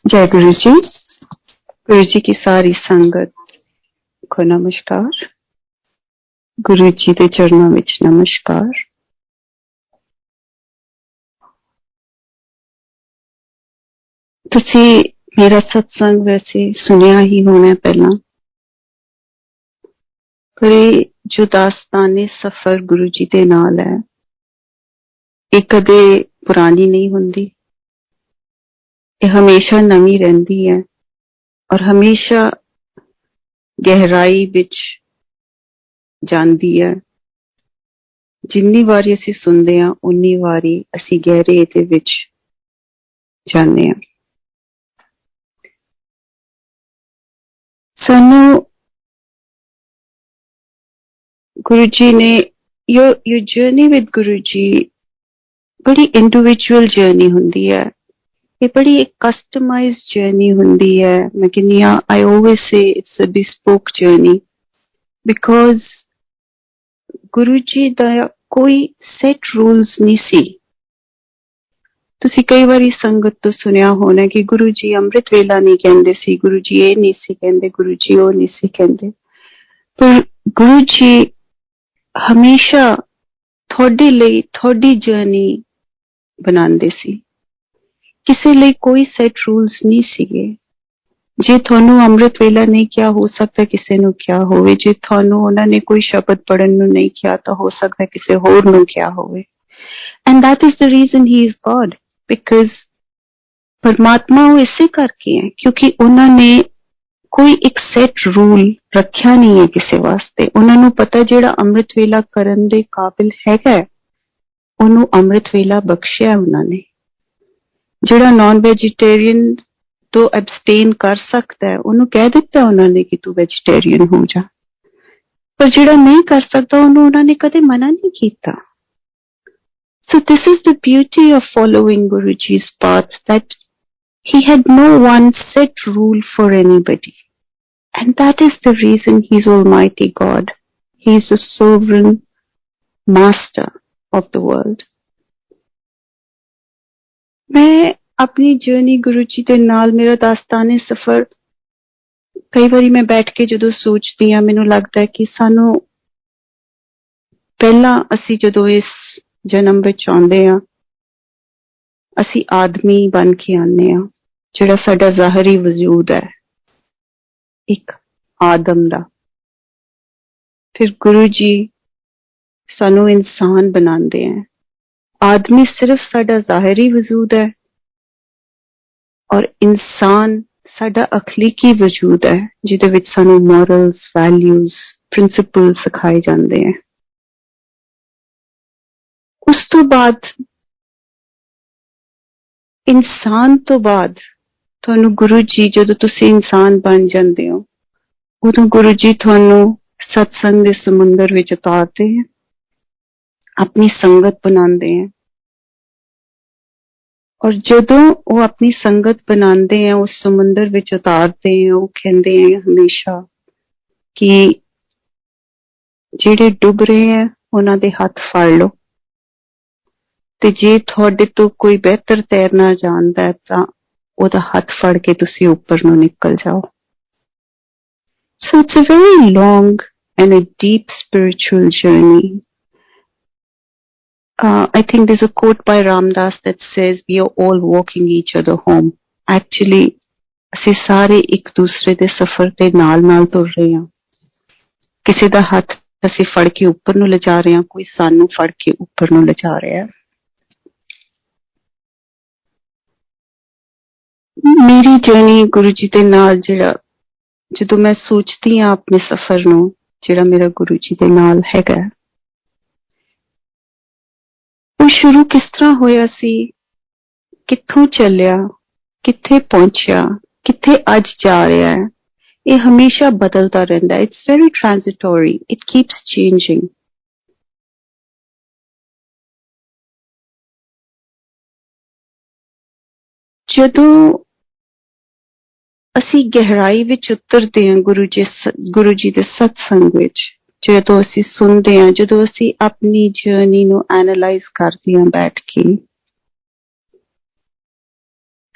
जय गुरु जी। गुरु जी की सारी संगत को नमस्कार। गुरु जी के चरणों विच नमस्कार। तुसी मेरा सत्संग वैसे सुनिया ही होना पहला, पर ये जो दास्ताने सफर गुरु जी दे नाल है, ये कदे पुरानी नहीं हुंदी, ये हमेशा नवी रहंदी है और हमेशा गहराई विच जांदी है। जिन्नी वारी असी सुनते हैं उन्नी वारी असी गहरे इहदे विच जाने हैं। सानू गुरु जी ने योर जर्नी विद गुरु जी बड़ी इंडिविजुअल जर्नी हुंदी है, ये बड़ी एक कस्टमाइज्ड जर्नी हुंदी है। मैं कहनी I always say it's a bespoke journey, because गुरु जी दा कोई सेट रूल्स नहीं सी। तुसी कई बारी संगत तो सुनिया होना कि गुरु जी अमृत वेला नहीं कहंदे सी, गुरु जी ये नहीं सी कहंदे, गुरु जी वो नहीं सी कहंदे, पर गुरु जी हमेशा थोड़े लिए थोड़ी जर्नी बनांदे सी। किसी लिए कोई सेट रूल्स नहीं सीगे। जे थानू अमृत वेला नहीं किया, हो सकता किसी नू क्या होवे। जे थानू उन्होंने कोई शब्द पढ़न नू नहीं किया, तो हो सकता किसी होर नू क्या होवे। And that is the reason he is God, because परमात्मा वो इसे करके है क्योंकि उन्होंने कोई एक सेट रूल रखा नहीं है किसी वास्ते। उन्होंने पता जेड़ा अमृत वेला करन दे काबिल हैगा, उन्होंने अमृत वेला बख्शिया। उन्होंने जेड़ा नॉन वेजिटेरियन तो एब्सटेन कर सकता है, उन्होंने कह दिता उन्होंने कि तू वेजिटेरियन हो जा, पर जेड़ा नहीं कर सकता उन्होंने कदे मना नहीं किया। So this is the beauty of following Guruji's path, that he had no one set rule for anybody. And that is the reason he is Almighty God. He is the sovereign master of the world. मैं अपनी journey गुरु जी दे नाल मेरा दास्ताने सफर कई बारी मैं बैठ के जदों सोचती हाँ, मैनू लगता है कि सानू पहला असी जदों इस जन्म विच आउंदे हां, असी आदमी बन के आने हां, जिहड़ा साडा ज़ाहरी वजूद है एक आदम दा। फिर गुरु जी सानू इंसान बनांदे हैं। आदमी सिर्फ साडा ज़ाहरी वजूद है और इंसान साडा अखलीकी वजूद है, जिहदे विच सानू मॉरल्स, वैल्यूज, प्रिंसिपल सिखाए जाते हैं। उस तो बाद इंसान तो बाद थानू गुरु जी जदों तुसी इंसान बन जाते हो, उदों गुरु जी थानू सत्संग दे समुंदर विच उतारते हैं, अपनी संगत बनाते हैं। और जदों वो अपनी संगत बनाते हैं, उस समुंदर विच उतारते हैं, वो कहते हैं हमेशा कि जेड़े डुब रहे हैं उन्हां दे हाथ फड़ लो, ते जे तुहाडे तो कोई बेहतर तैरना जानता है तां ओदा हाथ फड़ के तुसी ऊपर नूं निकल जाओ। So it's a very long and a deep spiritual journey. I think there's a quote by Ramdas that says, we are all walking each other home. Actually, ਅਸੀਂ ਸਾਰੇ ਇੱਕ ਦੂਸਰੇ ਦੇ ਸਫ਼ਰ ਦੇ ਨਾਲ ਤੁਰ ਰਹੇ ਹਾਂ। ਕਿਸੇ ਦਾ ਹੱਥ ਅਸੀਂ ਫੜ ਕੇ ਉੱਪਰ ਨੂੰ ਲਿਜਾ ਰਹੇ ਹਾਂ, ਕੋਈ ਸਾਨੂੰ ਫੜ ਕੇ ਉੱਪਰ ਨੂੰ ਲਿਜਾ ਰਿਹਾ। ਮੇਰੀ ਜਰਨੀ ਗੁਰੂ ਜੀ ਦੇ ਨਾਲ ਜਿਹੜਾ ਜਦੋਂ ਮੈਂ ਸੋਚਦੀ ਹਾਂ ਆਪਣੇ ਸਫ਼ਰ ਨੂੰ, ਜਿਹੜਾ ਮੇਰਾ ਗੁਰੂ ਜੀ ਦੇ ਨਾਲ ਹੈਗਾ, ਉਹ ਸ਼ੁਰੂ ਕਿਸ ਤਰ੍ਹਾਂ ਹੋਇਆ ਸੀ, ਕਿੱਥੋਂ ਚੱਲਿਆ, ਕਿੱਥੇ ਪਹੁੰਚਿਆ, ਕਿੱਥੇ ਅੱਜ ਜਾ ਰਿਹਾ ਹੈ, ਇਹ ਹਮੇਸ਼ਾ ਬਦਲਦਾ ਰਹਿੰਦਾ। It's very transitory, it keeps changing. ਜਦੋਂ ਅਸੀਂ ਗਹਿਰਾਈ ਵਿੱਚ ਉਤਰਦੇ ਹਾਂ ਗੁਰੂ ਜੀ ਦੇ ਸਤਸੰਗ ਵਿੱਚ, ਜਦੋਂ ਅਸੀਂ ਸੁਣਦੇ ਹਾਂ, ਜਦੋਂ ਅਸੀਂ ਆਪਣੀ ਜਰਨੀ ਨੂੰ ਐਨਾਲਾਈਜ਼ ਕਰਦੇ ਹਾਂ ਬੈਠ ਕੇ,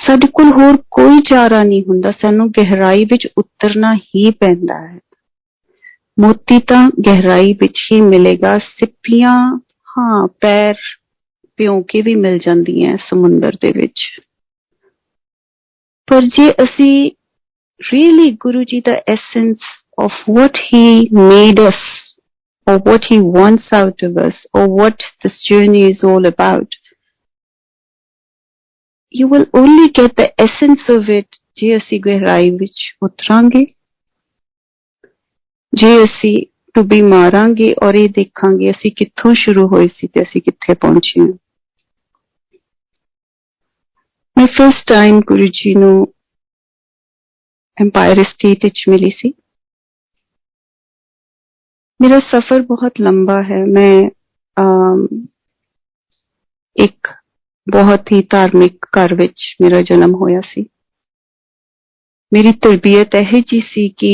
ਸਾਡੇ ਕੋਲ ਹੋਰ ਕੋਈ ਚਾਰਾ ਨਹੀਂ ਹੁੰਦਾ, ਸਾਨੂੰ ਗਹਿਰਾਈ ਵਿੱਚ ਉਤਰਨਾ ਹੀ ਪੈਂਦਾ ਹੈ। ਮੋਤੀ ਤਾਂ ਗਹਿਰਾਈ ਵਿੱਚ ਹੀ ਮਿਲੇਗਾ, ਸਿੱਪੀਆਂ ਹਾਂ ਪੈਰ ਭਿਉਂ ਕੇ ਵੀ ਮਿਲ ਜਾਂਦੀਆਂ ਸਮੁੰਦਰ ਦੇ ਵਿੱਚ। ਪਰ ਜੇ ਅਸੀਂ really Guru Ji the essence of what he made us or what he wants out of us or what this journey is all about, you will only get the essence of it ਜੇ ਅਸੀਂ ਗਹਿਰਾਈ ਵਿੱਚ ਉਤਰਾਂਗੇ, ਜੇ ਅਸੀਂ ਡੁੱਬੀ ਮਾਰਾਂਗੇ ਔਰ ਇਹ ਦੇਖਾਂਗੇ ਅਸੀਂ ਕਿੱਥੋਂ ਸ਼ੁਰੂ ਹੋਏ ਸੀ ਤੇ ਅਸੀਂ ਕਿੱਥੇ ਪਹੁੰਚੇ ਹਾਂ। ਮੈਂ ਫਸਟ ਟਾਈਮ ਗੁਰੂ ਜੀ ਨੂੰ ਐम्पायर एस्टेट ਵਿੱਚ ਮਿਲੀ ਸੀ। ਮੇਰਾ ਸਫ਼ਰ ਬਹੁਤ ਲੰਬਾ ਹੈ। ਮੈਂ ਇੱਕ ਬਹੁਤ ਹੀ ਧਾਰਮਿਕ ਘਰ ਵਿੱਚ ਮੇਰਾ ਜਨਮ ਹੋਇਆ ਸੀ। ਮੇਰੀ ਤਰਬੀਅਤ ਇਹ ਜੀ ਸੀ ਕਿ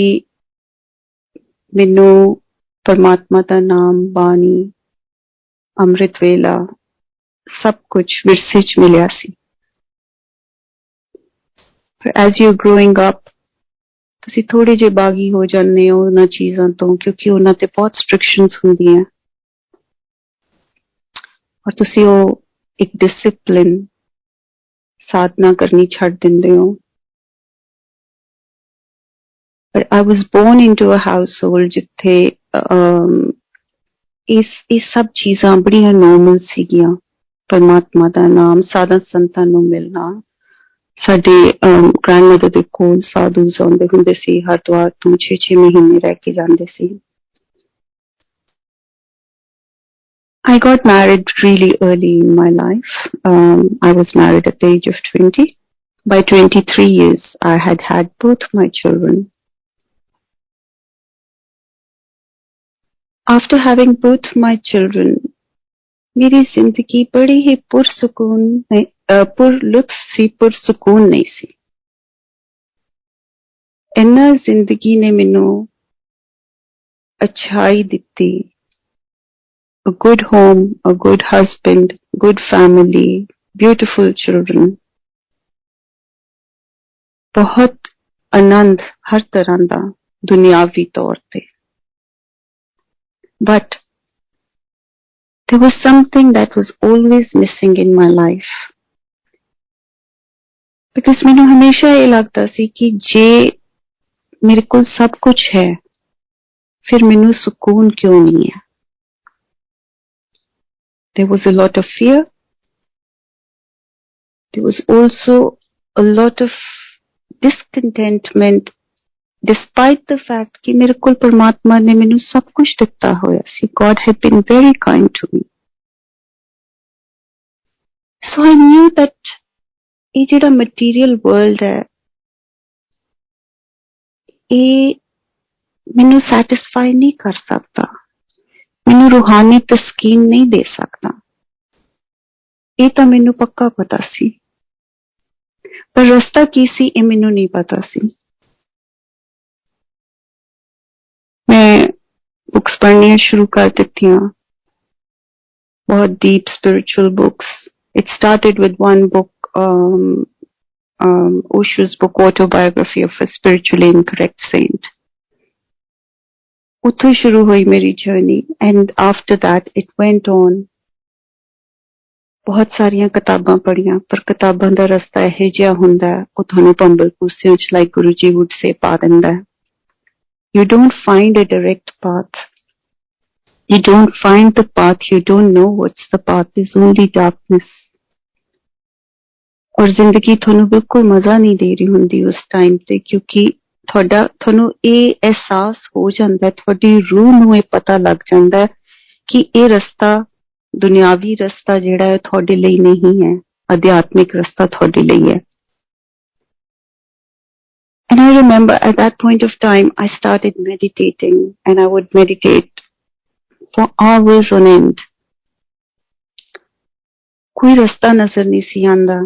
ਮੈਨੂੰ ਪਰਮਾਤਮਾ ਦਾ ਨਾਮ, ਬਾਣੀ, ਅੰਮ੍ਰਿਤ ਵੇਲਾ ਸਭ ਕੁਝ ਵਿਰਸੇ 'ਚ ਮਿਲਿਆ ਸੀ। ਪਰ ਐਜ਼ ਯੂ ਗਰੋਇੰਗ ਅਪ ਤੁਸੀਂ ਥੋੜੇ ਜਿਹੇ ਬਾਗੀ ਹੋ ਜਾਂਦੇ ਹੋ ਉਹਨਾਂ ਚੀਜ਼ਾਂ ਤੋਂ, ਕਿਉਂਕਿ ਉਹਨਾਂ ਤੇ ਬਹੁਤ ਸਟ੍ਰਿਕਸ਼ਨਸ ਹੁੰਦੀਆਂ ਔਰ ਤੁਸੀਂ ਉਹ ਇੱਕ ਡਿਸਿਪਲਿਨ ਸਾਧਨਾ ਕਰਨੀ ਛੱਡ ਦਿੰਦੇ ਹੋ। ਪਰ I was born into a household ਜਿੱਥੇ ਇਹ ਸਭ ਚੀਜ਼ਾਂ ਬੜੀਆਂ ਨੋਰਮਲ ਸੀਗੀਆਂ। ਪਰਮਾਤਮਾ ਦਾ ਨਾਮ, ਸਾਧਾਂ ਸੰਤਾਂ ਨੂੰ ਮਿਲਣਾ। ਸਾਡੇ ਗ੍ਰੈਂਡਮਦਰ ਦੇ ਕੋਲ ਸਾਧੂਸ ਆਉਂਦੇ ਹੁੰਦੇ ਸੀ, ਹਰਿਦੁਆਰ ਤੋਂ 6-6 ਮਹੀਨੇ ਰਹਿ ਕੇ ਜਾਂਦੇ ਸੀ। I got married really early in my life. I was married at the age of 20. By 23 years, I had had both my children. After having both my children, मेरी जिंदगी बड़ी ही पुरलुत्फ सी, पुरसुकून नहीं सी। इन्ना जिंदगी ने मैनू अच्छाई दिती, a good home, a good husband, good family, beautiful children, बहुत आनंद हर तरह दा दुनियावी तौर ते। But there was something that was always missing in my life. Because मैनू हमेशा ये लगता सी कि जे मेरे को सब कुछ है फिर मैनू सुकून क्यों नहीं है। There was a lot of fear. There was also a lot of discontentment despite the fact कि मेरे को परमात्मा ने मैनू सब कुछ दिता होया सी। God had been very kind to me. So I knew that ये जिहड़ा मटीरियल वर्ल्ड है ये मैनू सैटिस्फाई नहीं कर सकता, मैनू रूहानी तस्कीन नहीं दे सकता। ये तो मैनू पक्का पता सी, पर रास्ता की सी ये मैनू नहीं पता सी। मैं बुक्स पढ़नियां शुरू कर दित्तियां, बहुत deep spiritual books. It started with one book, Osho's book, Autobiography of a Spiritually Incorrect Saint. उत्थों शुरू हुई मेरी journey, and after that it went on. बहुत सारियां किताबां पढ़ियां, पर किताबां दा रस्ता इहो जिहा हुंदा है, ਉਹ ਤੁਹਾਨੂੰ ਪੰਬਲ ਕੂਸਿਆਂ ਚ like Guru Ji would say ਪਾ ਦਿੰਦਾ ਹੈ। You don't find a direct path. You don't find the path. You don't know what's the path. There's only darkness. और जिंदगी ਤੁਹਾਨੂੰ ਬਿਲਕੁਲ ਮਜ਼ਾ ਨਹੀਂ ਦੇ ਰਹੀ ਹੁੰਦੀ ਉਸ ਟਾਈਮ ਤੇ, ਕਿਉਂਕਿ ਤੁਹਾਨੂੰ ਇਹ ਅਹਿਸਾਸ ਹੋ ਜਾਂਦਾ, ਤੁਹਾਡੀ ਰੂਹ ਨੂੰ ਇਹ ਪਤਾ ਲੱਗ ਜਾਂਦਾ ਕਿ ਇਹ ਰਸਤਾ, ਦੁਨਿਆਵੀ ਰਸਤਾ ਜਿਹੜਾ ਹੈ ਤੁਹਾਡੇ ਲਈ ਨਹੀਂ ਹੈ, ਅਧਿਆਤਮਿਕ ਰਸਤਾ ਤੁਹਾਡੇ ਲਈ ਹੈ। And I remember at that point of time I started meditating, and I would meditate for hours on end. कोई रास्ता नजर नहीं सी आंदा।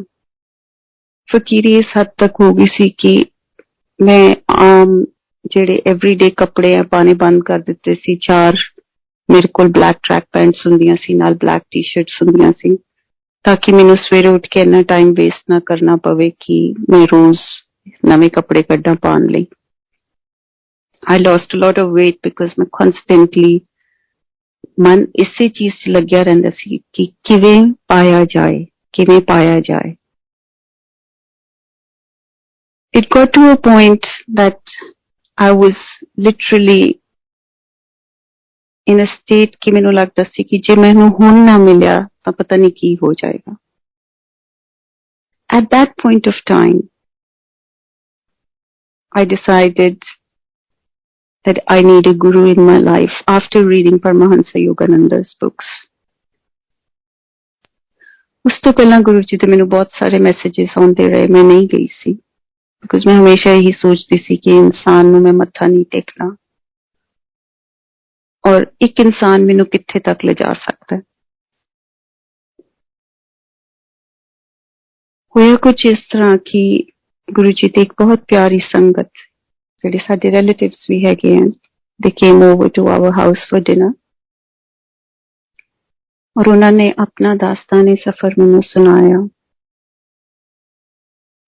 फकीरी इस हद तक हो गई सी कि मैं आम जेड़े एवरीडे कपड़े हैं पाने बंद कर दिते सी। 4 मेरे कोल ब्लैक ट्रैक पैंट्स हुंदियां सी, नाल ब्लैक टी शर्ट्स हुंदियां सी, ताकि मैनू सवेरे उठ के इन्ना टाइम वेस्ट ना करना पवे कि मैं रोज नवे कपड़े कड्डा पान लई। I lost a lot of weight because मैं constantly मन इसी चीज च लग्या रहिंदा सी कि किवें पाया जाए, किवें पाया जाए। It got to a point that I was literally in a state कि मैनू लगदा सी कि जे मैनू हुण ना मिलिया तां पता नहीं की हो जाएगा। At that point of time, I decided that I need a guru in my life after reading Paramahansa Yogananda's books. उस तो पहला गुरु जी ते मैनू बहुत सारे मैसेजेस आउंदे रहे, मैं नहीं गई सी बिकॉज मैं हमेशा यही सोचती सी कि इंसान नू मैं मत्था नहीं टेकना और एक इंसान मैनू कित्थे तक ले जा सकता है। होया कुछ इस तरह की गुरु जी ते एक बहुत प्यारी संगत ਜਿਹੜੇ ਸਾਡੇ ਰਿਲੇਟਿਵਸ ਵੀ ਹੈਗੇ हैं, they came over to our house for dinner और उन्होंने अपना दास्ताने सफर मैनू सुनाया।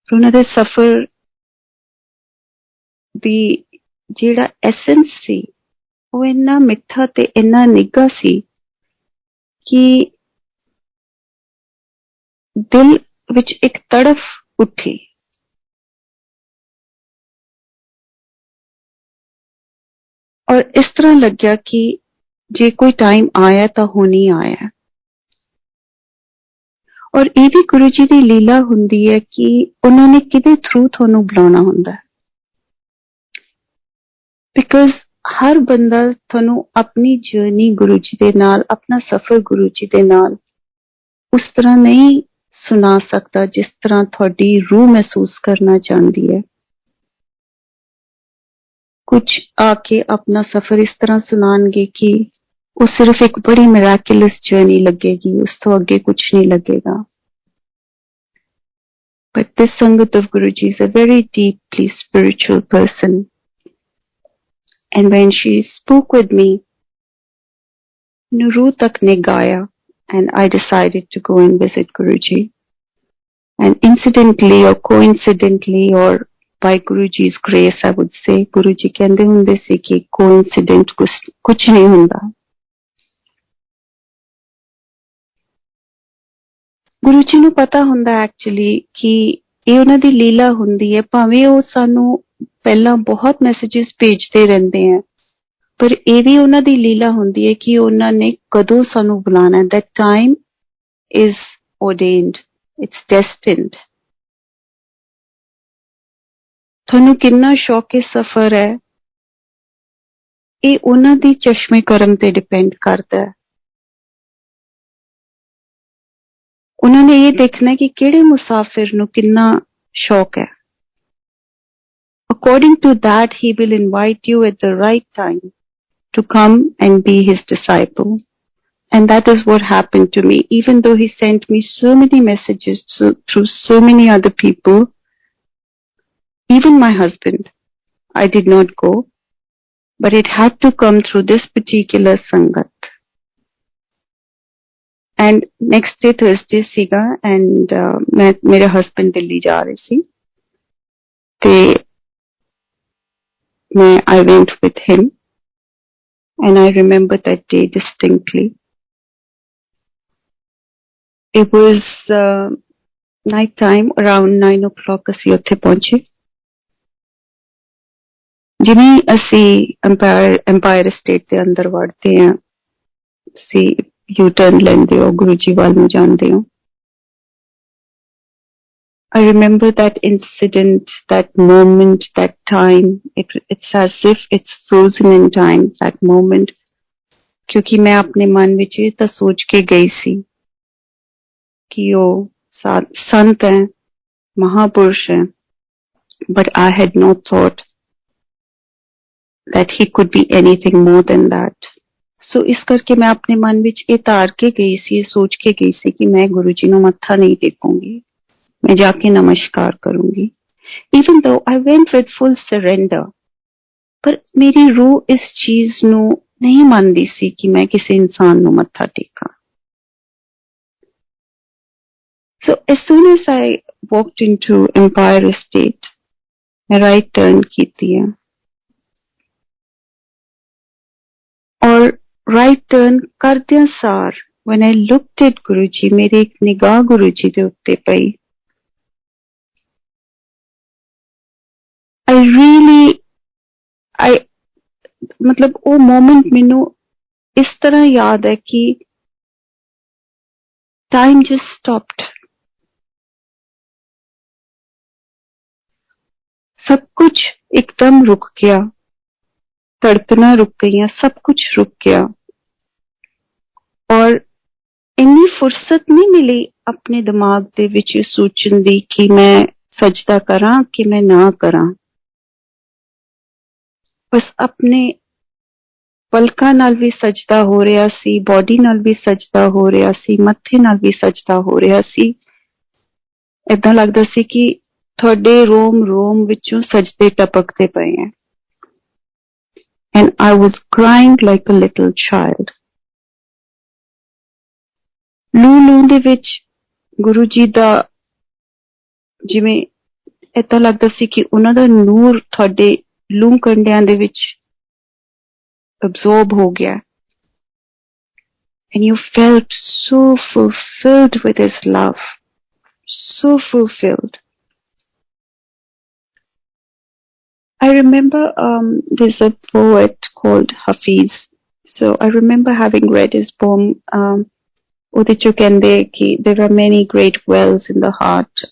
उन्होंने सफर दी जेड़ा एसेंस सी वो इन्ना मिठा ते इन्ना निग्गा सी कि दिल विच एक तड़फ उठी। और इस तरह लग्या कि जे कोई टाइम आया तो होनी आया। और ये भी गुरु जी की लीला हुंदी है कि उन्होंने किदे थ्रू थानू बुलाना हुंदा है। बिकॉज हर बंदा थानू अपनी जर्नी गुरु जी दे नाल, अपना सफर गुरु जी दे नाल उस तरह नहीं सुना सकता जिस तरह थोड़ी रूह महसूस करना चाहती है। कुछ आके अपना सफर इस तरह सुनाएंगे कि वो सिर्फ एक बड़ी मिराकुलस जर्नी लगेगी, उस तो आगे कुछ नहीं लगेगा। But this Sangat of Guruji is a very deeply spiritual person. And when she spoke with me, रूह तक ने गाया, and I decided to go and visit Guruji. And incidentally or coincidentally or by Guruji's grace, I would say, Guruji कहंदे हुंदे सी कि coincident कुछ नहीं हुंदा। गुरुजी नू पता हुंदा एक्चुअली कि ये उन्हां दी लीला हुंदी है। भावें वो सानू पहला बहुत मैसेजेस भेजते रहंदे हैं, पर ये भी उन्हां दी लीला हुंदी है कि उन्हां ने कदों सानू बुलाना है। That time is ordained, it's destined. थानू किन्ना शौके सफर है ये उन्हां दी चश्मे करम ते डिपेंड करता है। उन्होंने ये देखना है कि केड़े मुसाफिर नू किन्ना शौक है। According to that, he will invite you at the right time to come and be his disciple. And that is what happened to me. Even though he sent me so many messages through so many other people, even my husband, I did not go, but it had to come through this particular Sangat. And next day Thursday सीगा and मैं मेरे husband Delhi जा रहे सी ते मैं I went with him and I remember that day distinctly. It was night time, around 9 o'clock ਅਸੀਂ ਉੱਥੇ पहुंचे। जिवें ਅਸੀਂ एम्पायर स्टेट के अंदर वड़ते हैं ਅਸੀਂ यू टर्न लेंदे हो गुरु जी वाल नूं जांदे हो। I remember that incident, that moment, that time. It's as if it's frozen in time, that moment. क्योंकि मैं अपने मन विच ये तां सोच के गई सी कि वो संत है, महापुरुष है, but I had not thought that he could be anything more than that. सो इस करके मैं अपने मन विच ये तार के गई सी, सोच के गई सी कि मैं गुरु जी नूं मत्था नहीं टेकूंगी, मैं जाके नमस्कार करूंगी। Even though I went with full surrender, पर मेरी रूह इस चीज नूं नहीं मानदी सी कि मैं किसी इंसान नूं मत्था टेकां। So as soon as I walked into Empire Estate, मैं right turn कीती है और right turn करदियां सार when I looked at Guruji, मेरी एक निगाह Guruji दे उत्ते पई. I मतलब वो moment मैनू इस तरह याद है कि time just stopped. सब कुछ एकदम रुक गया, तड़पना रुक गई, सब कुछ रुक गया और इन्नी फुर्सत नहीं मिली अपने दिमाग दे विच सोचण दी कि मैं सजदा करा कि मैं ना करा. बस अपने पलकां नाल भी सजदा हो रहा सी, बॉडी नाल भी सजदा हो रहा सी, मत्थे नाल भी सजदा हो रहा सी. इदां लगदा सी कि थोड़े रोम रोम विचों सजदे टपकते पए हैं. And I was crying like a little child. लू लू दे विच गुरु जी दा जिवें इदां लगदा सी कि उन्हां दा नूर थोड़े लू कंडियां दे विच absorb हो गया. And you felt so fulfilled with his love. So fulfilled. I remember there's a poet called Hafiz. So I remember having read his poem. ਉਹਦੇ ਚੋਂ ਕਹਿੰਦੇ ਕਿ there are many great wells in the heart.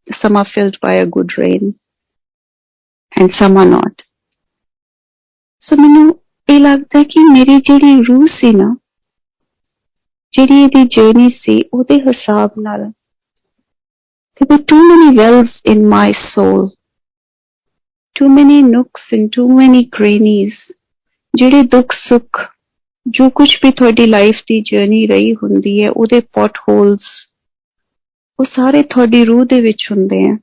Some are filled by a good rain and some are not. So ਮੈਨੂੰ ਇਹ ਲੱਗਦਾ ਕਿ ਮੇਰੀ ਜਿਹੜੀ ਰੂਹ ਸੀ ਨਾ, ਜਿਹੜੀ ਇਹਦੀ ਜਰਨੀ ਸੀ, ਉਹਦੇ ਹਿਸਾਬ ਨਾਲ there were too many wells in my soul. Too many nooks and too many crannies. ਜਿਹੜੇ ਦੁੱਖ ਸੁੱਖ ਜੋ ਕੁਝ ਵੀ ਤੁਹਾਡੀ ਲਾਈਫ ਦੀ ਜਰਨੀ ਰਹੀ ਹੁੰਦੀ ਹੈ ਉਹਦੇ ਪੋਟ ਹੋਲਸ ਉਹ ਸਾਰੇ ਤੁਹਾਡੀ ਰੂਹ ਦੇ ਵਿੱਚ ਹੁੰਦੇ ਆ.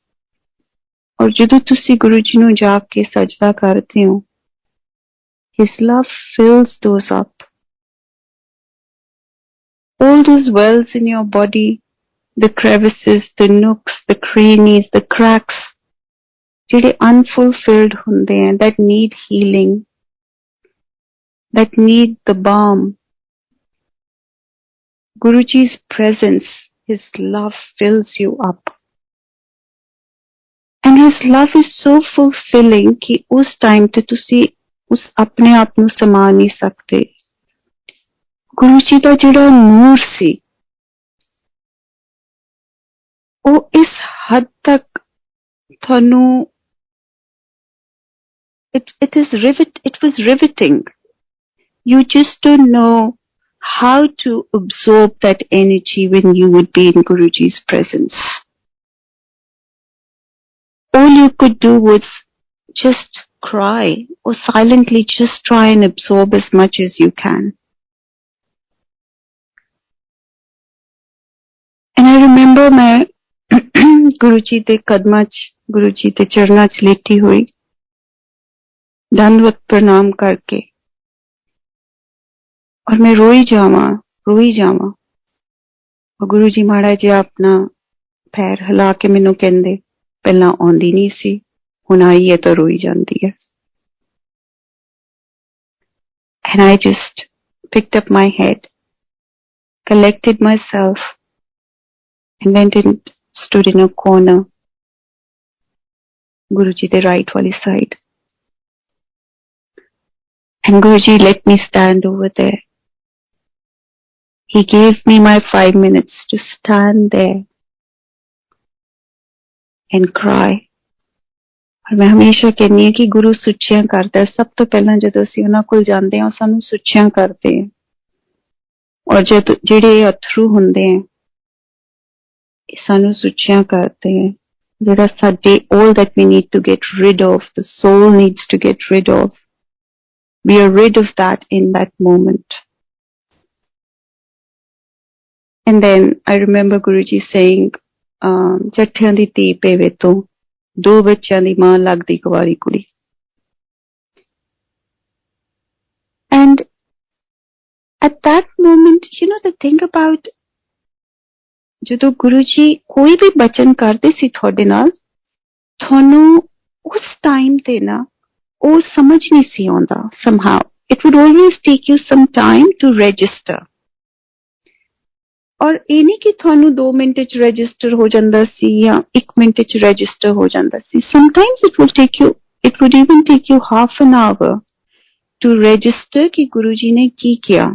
ਔਰ ਜਦੋਂ ਤੁਸੀਂ ਗੁਰੂ ਜੀ ਨੂੰ ਜਾ ਕੇ ਸਜਦਾ ਕਰਦੇ ਹੋ, His love fills those up. All those wells in your body, the crevices, the nooks, the crannies, the cracks, ਜਿਹੜੇ unfulfilled ਹੁੰਦੇ हैं, that need healing, that need the balm. Guruji's presence, His love fills you up. And His love is so fulfilling कि उस time ते तुसी उस अपने आप ਨੂੰ ਸਮਾ नहीं सकते. गुरु जी ਦਾ ਜਿਹੜਾ ਨੂਰ ਸੀ ਉਹ ਇਸ ਹੱਦ ਤੱਕ ਤੁਹਾਨੂੰ it was riveting. You just don't know how to absorb that energy when you would be in Guruji's presence. All you could do was just cry or silently just try and absorb as much as you can. And I remember मैं Guruji ਦੇ ਕਦਮਾਂ 'ਚ, Guruji ਦੇ ਚਰਨਾਂ 'ਚ ਲੇਟੀ ਹੋਈ, दंडवत प्रणाम करके और मैं रोई जावा और गुरु जी माड़ा जी अपना पैर हिला के मैनू कहंदे पहला आउंदी नहीं सी, हुण आई है तो रोई जांदी है. And I just picked up my head, collected myself and went and stood in a corner, Guruji the right wali side. And Guruji let me stand over there. He gave me my 5 minutes to stand there and cry. और मैं हमेशा कहनी है कि गुरु सुच्चियां करता है. सब तो पहला जदों असीं उन्हां कोल जांदे हां सानू सुच्चियां करते हैं, और जद ਜਿਹੜੇ अथरू ਹੁੰਦੇ हैं सानू सुच्चियां करते हैं. ਜਿਹੜਾ ਸਾਡੇ all that we need to get rid of, the soul needs to get rid of, we are rid of that in that moment. And then I remember Guruji saying, ਚੱਠਿਆਂ ਦੀ ਧੀ ਪੇਵੇ ਤੋਂ ਦੋ ਬੱਚਿਆਂ ਦੀ ਮਾਂ ਲੱਗਦੀ ਕੁਵਾਰੀ ਕੁੜੀ. And at that moment, you know, the thing about ਜਦੋਂ ਗੁਰੂ ਜੀ ਕੋਈ ਵੀ ਬਚਨ ਕਰਦੇ ਸੀ ਤੁਹਾਡੇ ਨਾਲ, ਤੁਹਾਨੂੰ ਉਸ ਟਾਈਮ ਤੇ ਨਾ ਉਹ ਸਮਝ ਨਹੀਂ ਸੀ ਆਉਂਦਾ। somehow it would always take you some time to register। ਔਰ ਇਹ ਨਹੀਂ ਕਿ ਤੁਹਾਨੂੰ 2 ਮਿੰਟ ਚ ਰਜਿਸਟਰ ਹੋ ਜਾਂਦਾ ਸੀ ਜਾਂ 1 ਮਿੰਟ ਚ ਰਜਿਸਟਰ ਹੋ ਜਾਂਦਾ ਸੀ। sometimes it would even take you half an hour to register ਕਿ ਗੁਰੂ ਜੀ ਨੇ ਕੀ ਕਿਹਾ।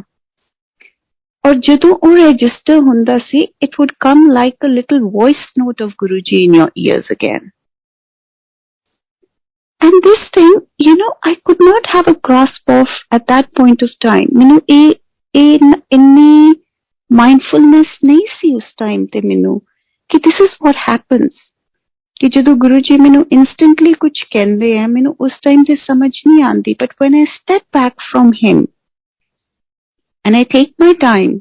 ਔਰ ਜਦੋਂ ਉਹ ਰਜਿਸਟਰ ਹੁੰਦਾ ਸੀ, it would come like a little voice note of Guruji in your ears again। And this thing, I could not have a grasp of at that point of time। ਮੈਨੂੰ ਇਹ ਇੰਨੀ mindfulness ਨਹੀਂ ਸੀ ਉਸ time ਤੇ ਮੈਨੂੰ ਕਿ this is what happens। ਕਿ ਜਦੋਂ ਗੁਰੂ ਜੀ ਮੈਨੂੰ instantly ਕੁਝ ਕਹਿੰਦੇ ਆ, ਮੈਨੂੰ ਉਸ time ਤੇ ਸਮਝ ਨਹੀਂ ਆਉਂਦੀ। but when I step back from him and I take my time,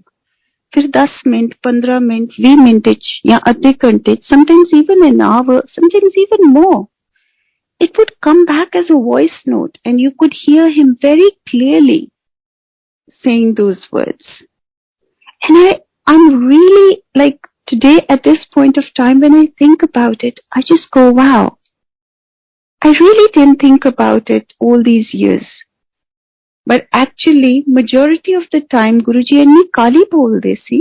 ਫਿਰ 10 ਮਿੰਟ 15 ਮਿੰਟ 20 ਮਿੰਟ ਜਾਂ ਅੱਧੇ ਘੰਟੇ, sometimes even an hour, sometimes even more, it would come back as a voice note and you could hear him very clearly saying those words। And I'm really like today at this point of time when I think about it, I just go, wow, I really didn't think about it all these years। But actually majority of the time Guruji ਇੰਨੀ ਕਾਲੀ ਬੋਲਦੇ ਸੀ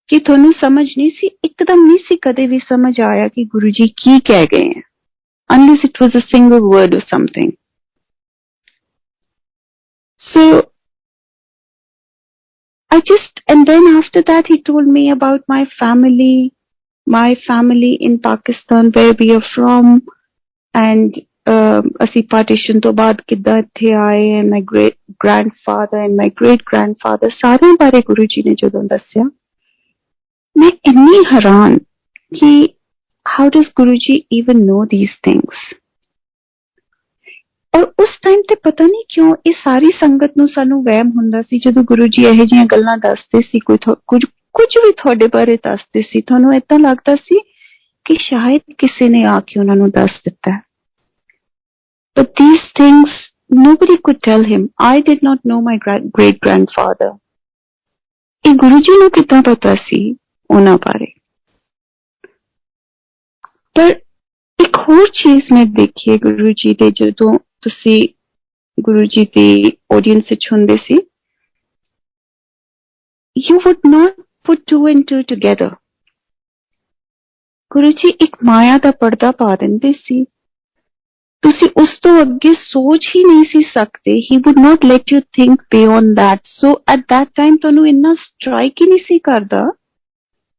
ਕਿ ਤੁਹਾਨੂੰ ਸਮਝ ਨਹੀਂ ਸੀ, ਇੱਕਦਮ ਨਹੀਂ ਸੀ ਕਦੇ ਵੀ ਸਮਝ ਆਇਆ ਕਿ ਗੁਰੂ ਜੀ ਕੀ ਕਹਿ ਗਏ हैं, unless it was a single word or something। So and then after that he told me about my family in Pakistan, where we are from, and ਅਸੀਂ ਪਾਰਟੀਸ਼ਨ ਤੋਂ ਬਾਅਦ ਕਿੱਦਾਂ ਇੱਥੇ ਆਏ, and my great grandfather and my great grandfather, ਸਾਰਿਆਂ ਬਾਰੇ ਗੁਰੂ ਜੀ ਨੇ ਜਦੋਂ ਦੱਸਿਆ, ਮੈਂ ਇੰਨੀ ਹੈਰਾਨ ਕਿ how does Guruji even know these things। ਔਰ ਉਸ ਟਾਈਮ ਤੇ ਪਤਾ ਨਹੀਂ ਕਿਉਂ ਇਹ ਸਾਰੀ ਸੰਗਤ ਨੂੰ ਸਾਨੂੰ ਵਹਿਮ ਹੁੰਦਾ ਸੀ, ਜਦੋਂ ਗੁਰੂ ਜੀ ਇਹੋ ਜਿਹੀਆਂ ਗੱਲਾਂ ਦੱਸਦੇ ਸੀ, ਕੁਝ ਵੀ ਤੁਹਾਡੇ ਬਾਰੇ ਦੱਸਦੇ ਸੀ, ਤੁਹਾਨੂੰ ਏਦਾਂ ਲੱਗਦਾ ਸੀ ਕਿ ਸ਼ਾਇਦ ਕਿਸੇ ਨੇ ਆ ਕੇ ਉਹਨਾਂ ਨੂੰ ਦੱਸ ਦਿੱਤਾ। But these things nobody could tell him। I did not know my great grandfather। ਇਹ ਗੁਰੂ ਜੀ ਨੂੰ ਕਿੱਦਾਂ ਪਤਾ ਸੀ ਉਹਨਾਂ ਬਾਰੇ। ਪਰ ਇੱਕ ਹੋਰ ਚੀਜ਼ ਮੈਂ ਦੇਖੀ ਹੈ ਗੁਰੂ ਜੀ ਦੇ, ਜਦੋਂ ਤੁਸੀਂ ਗੁਰੂ ਜੀ ਦੀ ਆਡੀਅנס ਵਿੱਚ ਹੁੰਦੇ ਸੀ, you would not put 2 and 2 together। Guru ji ਇੱਕ ਮਾਇਆ ਦਾ ਪਰਦਾ ਪਾ ਦਿੰਦੇ ਸੀ, ਤੁਸੀਂ ਉਸ ਤੋਂ ਅੱਗੇ ਸੋਚ ਹੀ ਨਹੀਂ ਸੀ ਸਕਦੇ। he would not let you think beyond that। so at that time ਤੁਹਾਨੂੰ ਇੰਨਾ ਸਟ੍ਰਾਈਕ ਹੀ ਨਹੀਂ ਸੀ ਕਰਦਾ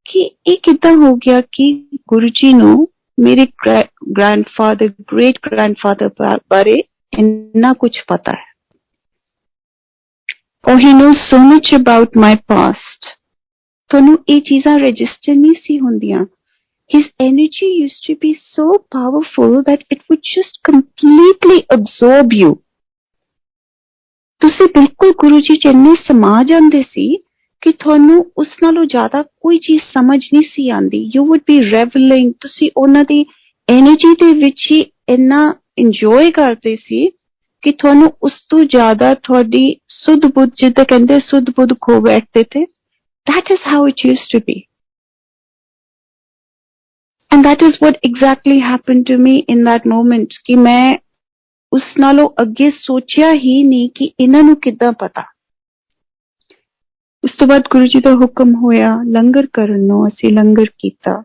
ਕਿ ਇਹ ਕਿੱਦਾਂ ਹੋ ਗਿਆ ਕਿ ਗੁਰੂ ਜੀ ਨੂੰ ਮੇਰੇ ਗ੍ਰੈਂਡਫਾਦਰ ਗ੍ਰੇਟ ਗ੍ਰੈਂਡਫਾਦਰ ਬਾਰੇ ਇੰਨਾ ਕੁਝ ਪਤਾ ਹੈ। or he knows so much about my past। ਤੁਹਾਨੂੰ ਇਹ ਚੀਜ਼ਾਂ ਰਜਿਸਟਰ ਨਹੀਂ ਸੀ ਹੁੰਦੀਆਂ। His energy used to be so powerful that it would just completely absorb you। ਤੁਸੀਂ ਬਿਲਕੁਲ ਗੁਰੂ ਜੀ ਚ ਇੰਨੇ ਸਮਾ ਜਾਂਦੇ ਸੀ ਕਿ ਤੁਹਾਨੂੰ ਉਸ ਨਾਲੋਂ ਜ਼ਿਆਦਾ ਕੋਈ ਚੀਜ਼ ਸਮਝ ਨਹੀਂ ਸੀ ਆਉਂਦੀ। You would be reveling। ਤੁਸੀਂ ਉਹਨਾਂ ਦੀ ਐਨਰਜੀ ਦੇ ਵਿੱਚ ਹੀ ਇੰਨਾ ਇੰਜੋਏ ਕਰਦੇ ਸੀ ਕਿ ਤੁਹਾਨੂੰ ਉਸ ਤੋਂ ਜ਼ਿਆਦਾ ਤੁਹਾਡੀ ਸੁੱਧ ਬੁੱਧ, ਜਿੱਦਾਂ ਕਹਿੰਦੇ ਸੁੱਧ ਬੁੱਧ ਖੋ ਬੈਠਦੇ ਥੇ। That is how it used to be। And that is what exactly happened to me in that moment ਕਿ ਮੈਂ ਉਸ ਨਾਲੋਂ ਅੱਗੇ ਸੋਚਿਆ ਹੀ ਨਹੀਂ ਕਿ ਇਹਨਾਂ ਨੂੰ ਕਿੱਦਾਂ ਪਤਾ। ਉਸ ਤੋਂ ਬਾਅਦ ਗੁਰੂ ਜੀ ਦਾ ਹੁਕਮ ਹੋਇਆ ਲੰਗਰ ਕਰਨ ਨੂੰ। ਅਸੀਂ ਲੰਗਰ ਕੀਤਾ।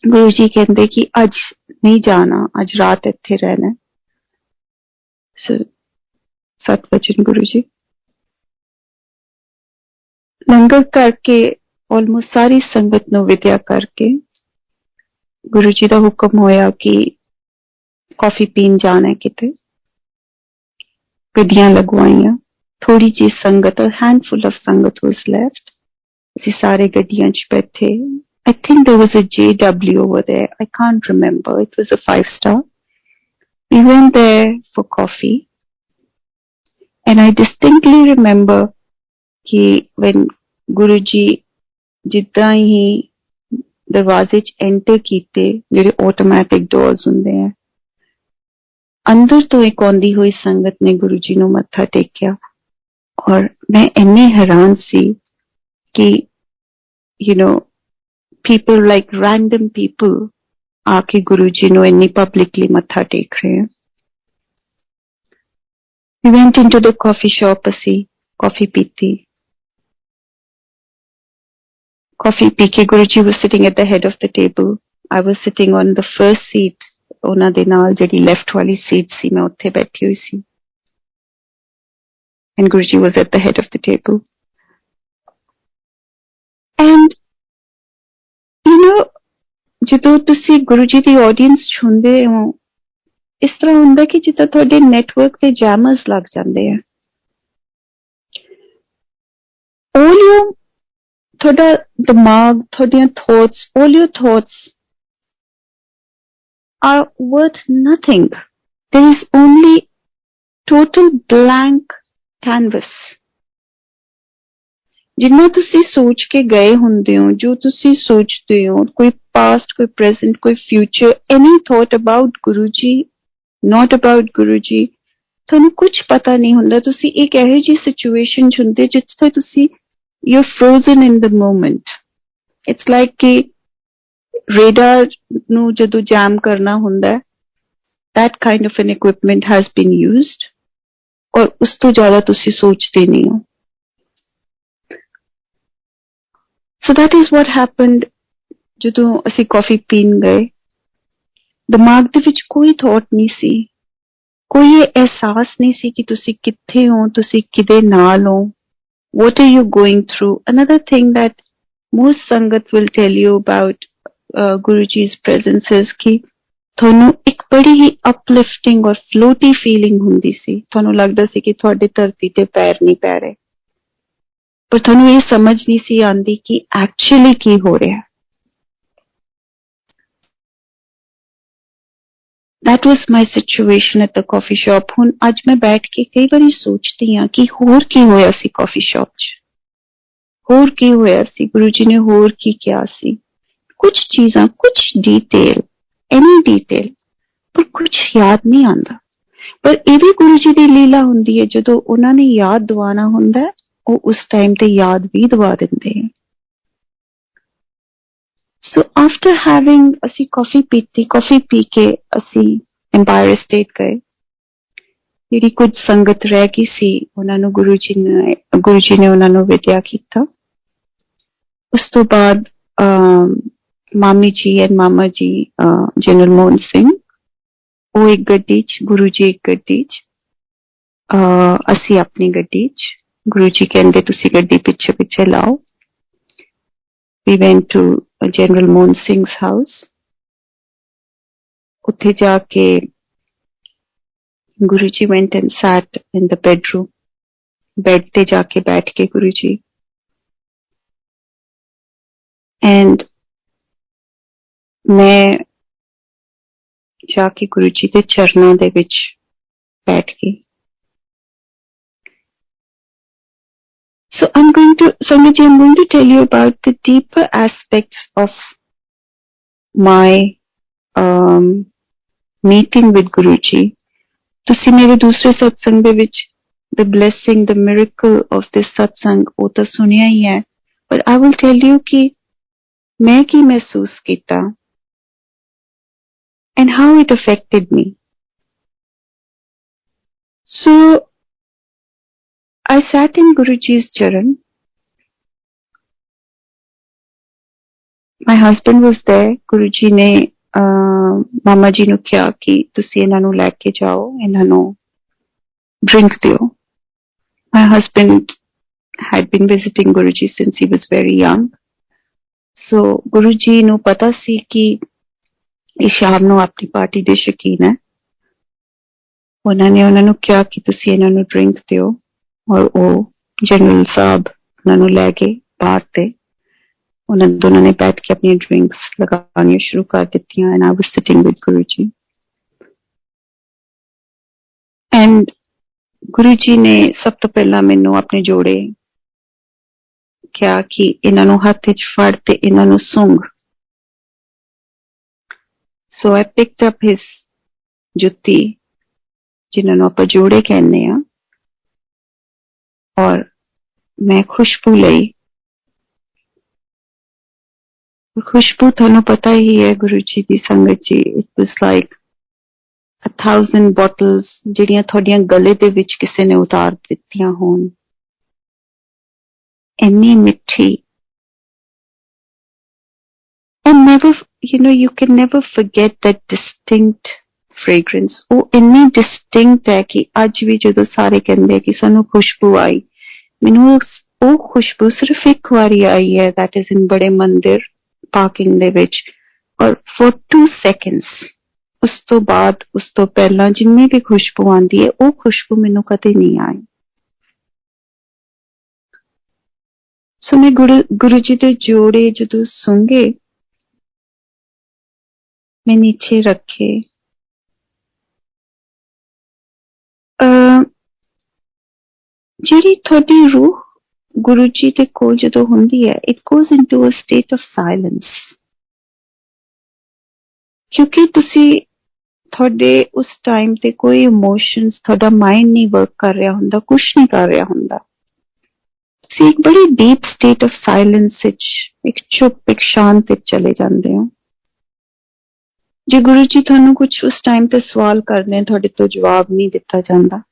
ਗੁਰੂ ਜੀ ਕਹਿੰਦੇ ਕਿ ਅੱਜ ਨਹੀਂ ਜਾਣਾ, ਅੱਜ ਰਾਤ ਇੱਥੇ ਰਹਿਣਾ। 7 ਵਜੇ ਗੁਰੂ ਜੀ ਲੰਗਰ ਕਰਕੇ ਆਲਮੋਸਟ ਸਾਰੀ ਸੰਗਤ ਨੂੰ ਵਿਦਿਆ ਕਰਕੇ ਗੁਰੂ ਜੀ ਦਾ ਹੁਕਮ ਹੋਇਆ ਕਿ ਕਾਫੀ ਪੀਣ ਜਾਣਾ ਕਿਤੇ। ਗੱਡੀਆਂ ਲਗਵਾਈਆਂ, ਥੋੜੀ ਜਿਹੀ ਸੰਗਤ, handful of ਸੰਗਤ was left। ਅਸੀਂ ਸਾਰੇ ਗੱਡੀਆਂ 'ਚ ਬੈਠੇ। I think there was a JW over there। I can't remember। It was a 5-star। We went there for coffee and I distinctly remember कि when Guruji ਜਿੱਦਾਂ ਹੀ ਦਰਵਾਜ਼ੇ 'ਚ ਐਂਟਰ ਕੀਤੇ, ਜਿਹੜੇ ਆਟੋਮੈਟਿਕ ਡੋਰਸ ਹੁੰਦੇ ਆ, ਅੰਦਰ ਤੋਂ ਇੱਕ ਆਉਂਦੀ ਹੋਈ ਸੰਗਤ ਨੇ ਗੁਰੂ ਜੀ ਨੂੰ ਮੱਥਾ ਟੇਕਿਆ। ਔਰ ਮੈਂ ਇੰਨੀ ਹੈਰਾਨ ਸੀ ਕਿ people like random people आके गुरुजी नु इन्नी publicly मत्था टेक रहे हैं. We went into the coffee shop, असी coffee पीती. Coffee पी के गुरुजी was sitting at the head of the table. I was sitting on the first seat. ਉਹਨਾਂ ਦੇ ਨਾਲ ਜਿਹੜੀ left ਵਾਲੀ seat ਸੀ मैं ਉੱਥੇ बैठी हुई सी. And Guruji was at the head of the table. And you know, ਜਦੋਂ ਤੁਸੀਂ ਗੁਰੂ ਜੀ ਦੀ ਆਡੀਅנס ਸੁਣਦੇ ਹੋ ਇਸ ਤਰ੍ਹਾਂ ਹੁੰਦਾ ਕਿ ਜਿੱਦਾਂ ਤੁਹਾਡੇ ਨੈਟਵਰਕ ਤੇ ਜੈਮਰਸ ਲੱਗ ਜਾਂਦੇ ਆ. all your ਤੁਹਾਡਾ ਦਿਮਾਗ, ਤੁਹਾਡੀਆਂ thoughts, all your thoughts are worth nothing. There is only total blank canvas. जिन्ना तुसी सोच के गए हुंदे हो, जो तुसी सोचते हो, कोई पास्ट, कोई प्रेजेंट, कोई future, any thought about Guruji, not about Guruji, तुहानू कुछ पता नहीं हुंदा. तुसी एक एहो जी सिचुएशन च हुंदे जिथे तुसी you're frozen in the moment. It's like कि radar ਨੂੰ ਜਦੋਂ jam करना ਹੁੰਦਾ, that kind of an equipment has been used, और ਉਸ ਤੋਂ ਜ਼ਿਆਦਾ ਤੁਸੀਂ ਸੋਚਦੇ ਨਹੀਂ ਹੋ. So that is what happened ਜਦੋਂ ਅਸੀਂ ਕਾਫੀ ਪੀਣ ਗਏ. ਦਿਮਾਗ ਦੇ ਵਿੱਚ ਕੋਈ ਥਾਟ ਨਹੀਂ ਸੀ, ਕੋਈ ਅਹਿਸਾਸ ਨਹੀਂ ਸੀ ਕਿ ਤੁਸੀਂ ਕਿੱਥੇ ਹੋ, ਤੁਸੀਂ ਕਿਹਦੇ ਨਾਲ ਹੋ. What are you going through? Another thing that most Sangat will tell you about Guruji's presence is कि ਤੁਹਾਨੂੰ ਇੱਕ ਬੜੀ ਹੀ uplifting और floaty feeling ਹੁੰਦੀ ਸੀ. ਤੁਹਾਨੂੰ ਲੱਗਦਾ ਸੀ ਕਿ ਤੁਹਾਡੇ ਧਰਤੀ ਤੇ ਪੈਰ ਨਹੀਂ ਪੈ ਰਹੇ, ਪਰ ਤੁਹਾਨੂੰ ਇਹ ਸਮਝ ਨਹੀਂ ਸੀ ਆਉਂਦੀ ਕਿ actually ਕੀ ਹੋ ਰਿਹਾ. That was my situation at the coffee shop. ਹੁਣ ਅੱਜ ਮੈਂ ਬੈਠ ਕੇ ਕਈ ਵਾਰੀ ਸੋਚਦੀ ਹਾਂ ਕਿ ਹੋਰ ਕੀ ਹੋਇਆ ਸੀ ਕਾਫੀ ਸ਼ਾਪ 'ਚ, ਹੋਰ ਕੀ ਹੋਇਆ ਸੀ, ਗੁਰੂ ਜੀ ਨੇ ਹੋਰ ਕੀ ਕਿਹਾ ਸੀ. ਕੁਝ ਚੀਜ਼ਾਂ, ਕੁਝ ਡੀਟੇਲ, ਐਨੀ ਡੀਟੇਲ, ਪਰ ਕੁਝ ਯਾਦ ਨਹੀਂ ਆਉਂਦਾ. ਪਰ ਇਹ ਵੀ ਗੁਰੂ ਜੀ ਦੀ ਲੀਲਾ ਹੁੰਦੀ ਹੈ, ਜਦੋਂ ਉਹਨਾਂ ਨੇ ਯਾਦ ਦਿਵਾਉਣਾ ਹੁੰਦਾ ਉਹ ਉਸ ਟਾਈਮ ਤੇ ਯਾਦ ਵੀ ਦਿਵਾ ਦਿੰਦੇ ਹੈ. So after having ਅਸੀਂ ਕਾਫੀ ਪੀਤੀ, ਕਾਫੀ ਪੀ ਕੇ ਅਸੀਂ ਐम्पायर स्टेट ਗਏ. ਜਿਹੜੀ ਕੁਝ ਸੰਗਤ ਰਹਿ ਗਈ ਸੀ ਉਹਨਾਂ ਨੂੰ ਗੁਰੂ ਜੀ ਨੇ ਉਹਨਾਂ ਨੂੰ ਵਿਦਿਆ ਕੀਤਾ. ਉਸ ਤੋਂ ਬਾਅਦ ਮਾਮੀ ਜੀ ਐਂਡ ਮਾਮਾ ਜੀ, ਜਨਰਲ ਮੋਹਨ ਸਿੰਘ, ਉਹ ਇੱਕ ਗੱਡੀ 'ਚ, ਗੁਰੂ ਜੀ ਇੱਕ ਗੱਡੀ 'ਚ, ਅਸੀਂ ਆਪਣੀ ਗੱਡੀ 'ਚ. ਗੁਰੂ ਜੀ ਕਹਿੰਦੇ ਤੁਸੀਂ ਗੱਡੀ ਪਿੱਛੇ ਪਿੱਛੇ ਲਾਓ. We went to General Mohan Singh's house. ਉੱਥੇ ਜਾ ਕੇ Guru ji went and sat in the bedroom. Bed ਤੇ ਜਾ ਕੇ ਬੈਠ ਕੇ ਗੁਰੂ ਜੀ, and ਮੈਂ ਜਾ ਕੇ ਗੁਰੂ ਜੀ ਦੇ ਚਰਨਾਂ ਦੇ ਵਿੱਚ ਬੈਠ ਗਈ. So Sangat ji, I'm going to tell you about the deeper aspects of my meeting with Guruji. ਤੁਸੀਂ ਮੇਰੇ ਦੂਸਰੇ ਸਤਸੰਗ ਦੇ ਵਿੱਚ the blessing, the miracle of this satsang ਉਹ ਤਾਂ ਸੁਣਿਆ ਹੀ ਹੈ, but I will tell you ਕਿ ਮੈਂ ਕੀ ਮਹਿਸੂਸ ਕੀਤਾ and how it affected me. So I sat in Guruji's charan. My husband was there. Guruji ne mama ji nu kiha ki tusi ਇਹਨਾਂ ਨੂੰ ਲੈ ਕੇ ਜਾਓ, ਇਹਨਾਂ ਨੂੰ drink ਦਿਓ. My husband had been visiting Guruji since he was very young. So Guruji ਨੂੰ ਪਤਾ ਸੀ ਕਿ ਇਹ ਸ਼ਾਮ ਨੂੰ ਆਪਣੀ ਪਾਰਟੀ ਦੇ ਸ਼ੌਕੀਨ ਹੈ. ਉਹਨਾਂ ਨੇ ਉਹਨਾਂ ਨੂੰ ਕਿਹਾ ਕਿ ਤੁਸੀਂ ਇਹਨਾਂ ਨੂੰ drink ਦਿਓ, ਔਰ ਉਹ ਜਨਰਲ ਸਾਹਿਬ ਉਹਨਾਂ ਨੂੰ ਲੈ ਕੇ ਬਾਹਰ ਤੇ ਉਹਨਾਂ ਦੋਨਾਂ ਨੇ ਬੈਠ ਕੇ ਆਪਣੀਆਂ ਡਰਿੰਕਸ ਲਗਾਉਣੀਆਂ ਸ਼ੁਰੂ ਕਰ ਦਿੱਤੀਆਂ. And I was sitting with Guru ji, and Guru ji ਨੇ ਸਭ ਤੋਂ ਪਹਿਲਾਂ ਮੈਨੂੰ ਆਪਣੇ ਜੋੜੇ ਕਿਹਾ ਕਿ ਇਹਨਾਂ ਨੂੰ ਹੱਥ ਵਿੱਚ ਫੜ ਤੇ ਇਹਨਾਂ ਨੂੰ ਸੁੰਘ. ਸੋ ਆਈ ਪਿਕਡ ਅਪ ਹਿਸ ਜੁੱਤੀ, ਜਿਨ੍ਹਾਂ ਨੂੰ ਆਪਾਂ ਜੋੜੇ ਕਹਿੰਦੇ ਆ, और मैं खुशबू लई. खुशबू थानू पता ही है गुरु जी की संगत जी, इट वाज लाइक 1000 bottles ਜਿਹੜੀਆਂ ਤੁਹਾਡੀਆਂ ਗਲੇ ਦੇ ਵਿੱਚ ਕਿਸੇ ਨੇ ਉਤਾਰ ਦਿੱਤੀਆਂ ਹੋਣ, ਇੰਨੀ ਮਿੱਠੀ। and never, you can never forget that distinct fragrance। ਉਹ ਇੰਨੀ distinct ਹੈ ਕਿ ਅੱਜ ਵੀ ਜਦੋਂ ਸਾਰੇ ਕਹਿੰਦੇ ਕਿ ਸਾਨੂੰ ਖੁਸ਼ਬੂ ਆਈ, ਮੈਨੂੰ ਉਹ ਖੁਸ਼ਬੂ ਸਿਰਫ ਇੱਕ ਵਾਰੀ ਆਈ ਹੈ, that is in ਬੜੇ ਮੰਦਿਰ ਪਾਰਕਿੰਗ ਦੇ ਵਿੱਚ, ਔਰ for 2 seconds। ਉਸ ਤੋਂ ਬਾਅਦ, ਉਸ ਤੋਂ ਪਹਿਲਾਂ ਜਿੰਨੀ ਵੀ ਖੁਸ਼ਬੂ ਆਉਂਦੀ ਹੈ, ਉਹ ਖੁਸ਼ਬੂ ਮੈਨੂੰ ਕਦੇ ਨਹੀਂ ਆਈ। ਸੋ ਮੈਂ ਗੁਰੂ ਜੀ ਦੇ ਜੋੜੇ ਜਦੋਂ ਸੁੰਗੇ, ਮੈਂ ਨੀਚੇ ਰੱਖੇ। ਜਿਹੜੀ ਤੁਹਾਡੀ ਰੂਹ ਗੁਰੂ ਜੀ ਦੇ ਕੋਲ ਜਦੋਂ ਹੁੰਦੀ ਹੈ, it goes into a state of silence, ਕਿਉਂਕਿ ਤੁਸੀਂ, ਤੁਹਾਡੇ ਉਸ ਟਾਈਮ ਤੇ ਕੋਈ ਇਮੋਸ਼ਨਸ, ਤੁਹਾਡਾ ਮਾਈਂਡ ਨਹੀਂ ਵਰਕ ਕਰ ਰਿਹਾ ਹੁੰਦਾ, ਕੁਛ ਨਹੀਂ ਕਰ ਰਿਹਾ ਹੁੰਦਾ। ਤੁਸੀਂ ਇੱਕ ਬੜੀ ਡੀਪ ਸਟੇਟ ਆਫ ਸਾਇਲੈਂਸ ਵਿੱਚ, ਇੱਕ ਚੁੱਪ, ਇੱਕ ਸ਼ਾਂਤ ਵਿੱਚ ਚਲੇ ਜਾਂਦੇ ਹੋ। ਜੇ ਗੁਰੂ ਜੀ ਤੁਹਾਨੂੰ ਕੁਛ ਉਸ ਟਾਈਮ ਤੇ ਸਵਾਲ ਕਰਦੇ ਨੇ, ਤੁਹਾਡੇ ਤੋਂ ਜਵਾਬ ਨਹੀਂ ਦਿੱਤਾ ਜਾਂਦਾ।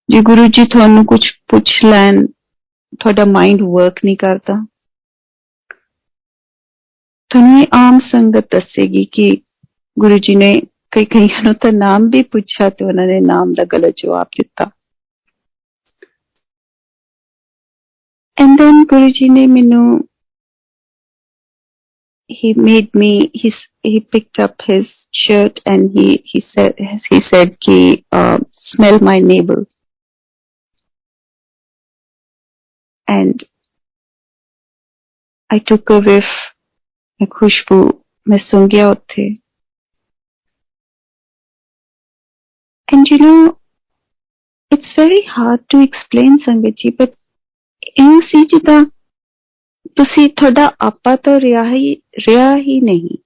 ਜੇ ਗੁਰੂ ਜੀ ਤੁਹਾਨੂੰ ਕੁਛ ਪੁੱਛ ਲੈਣ, ਤੁਹਾਡਾ ਮਾਈਂਡ ਵਰਕ ਨਹੀਂ ਕਰਦਾ। ਤੁਹਾਨੂੰ ਇਹ ਆਮ ਸੰਗਤ ਦੱਸੇਗੀ ਕਿ ਗੁਰੂ ਜੀ ਨੇ ਕਈਆਂ ਨੂੰ ਤਾਂ ਨਾਮ ਵੀ ਪੁੱਛਿਆ ਤੇ ਉਹਨਾਂ ਨੇ ਨਾਮ ਦਾ ਗਲਤ ਜਵਾਬ ਦਿੱਤਾ। ਐਂਡ ਦੈਨ ਗੁਰੂ ਜੀ ਨੇ ਮੈਨੂੰ, he made me, he picked up his shirt and he said ki smell my navel, and I took a whiff, मैं खुशबू मैं सुन गया उत्थे। And it's very hard to explain संगत जी, but ਇਹ ਸੀ ਜਿੱਦਾਂ ਤੁਸੀਂ, ਤੁਹਾਡਾ ਆਪਾ ਤਾਂ ਰਿਹਾ ਹੀ ਨਹੀਂ।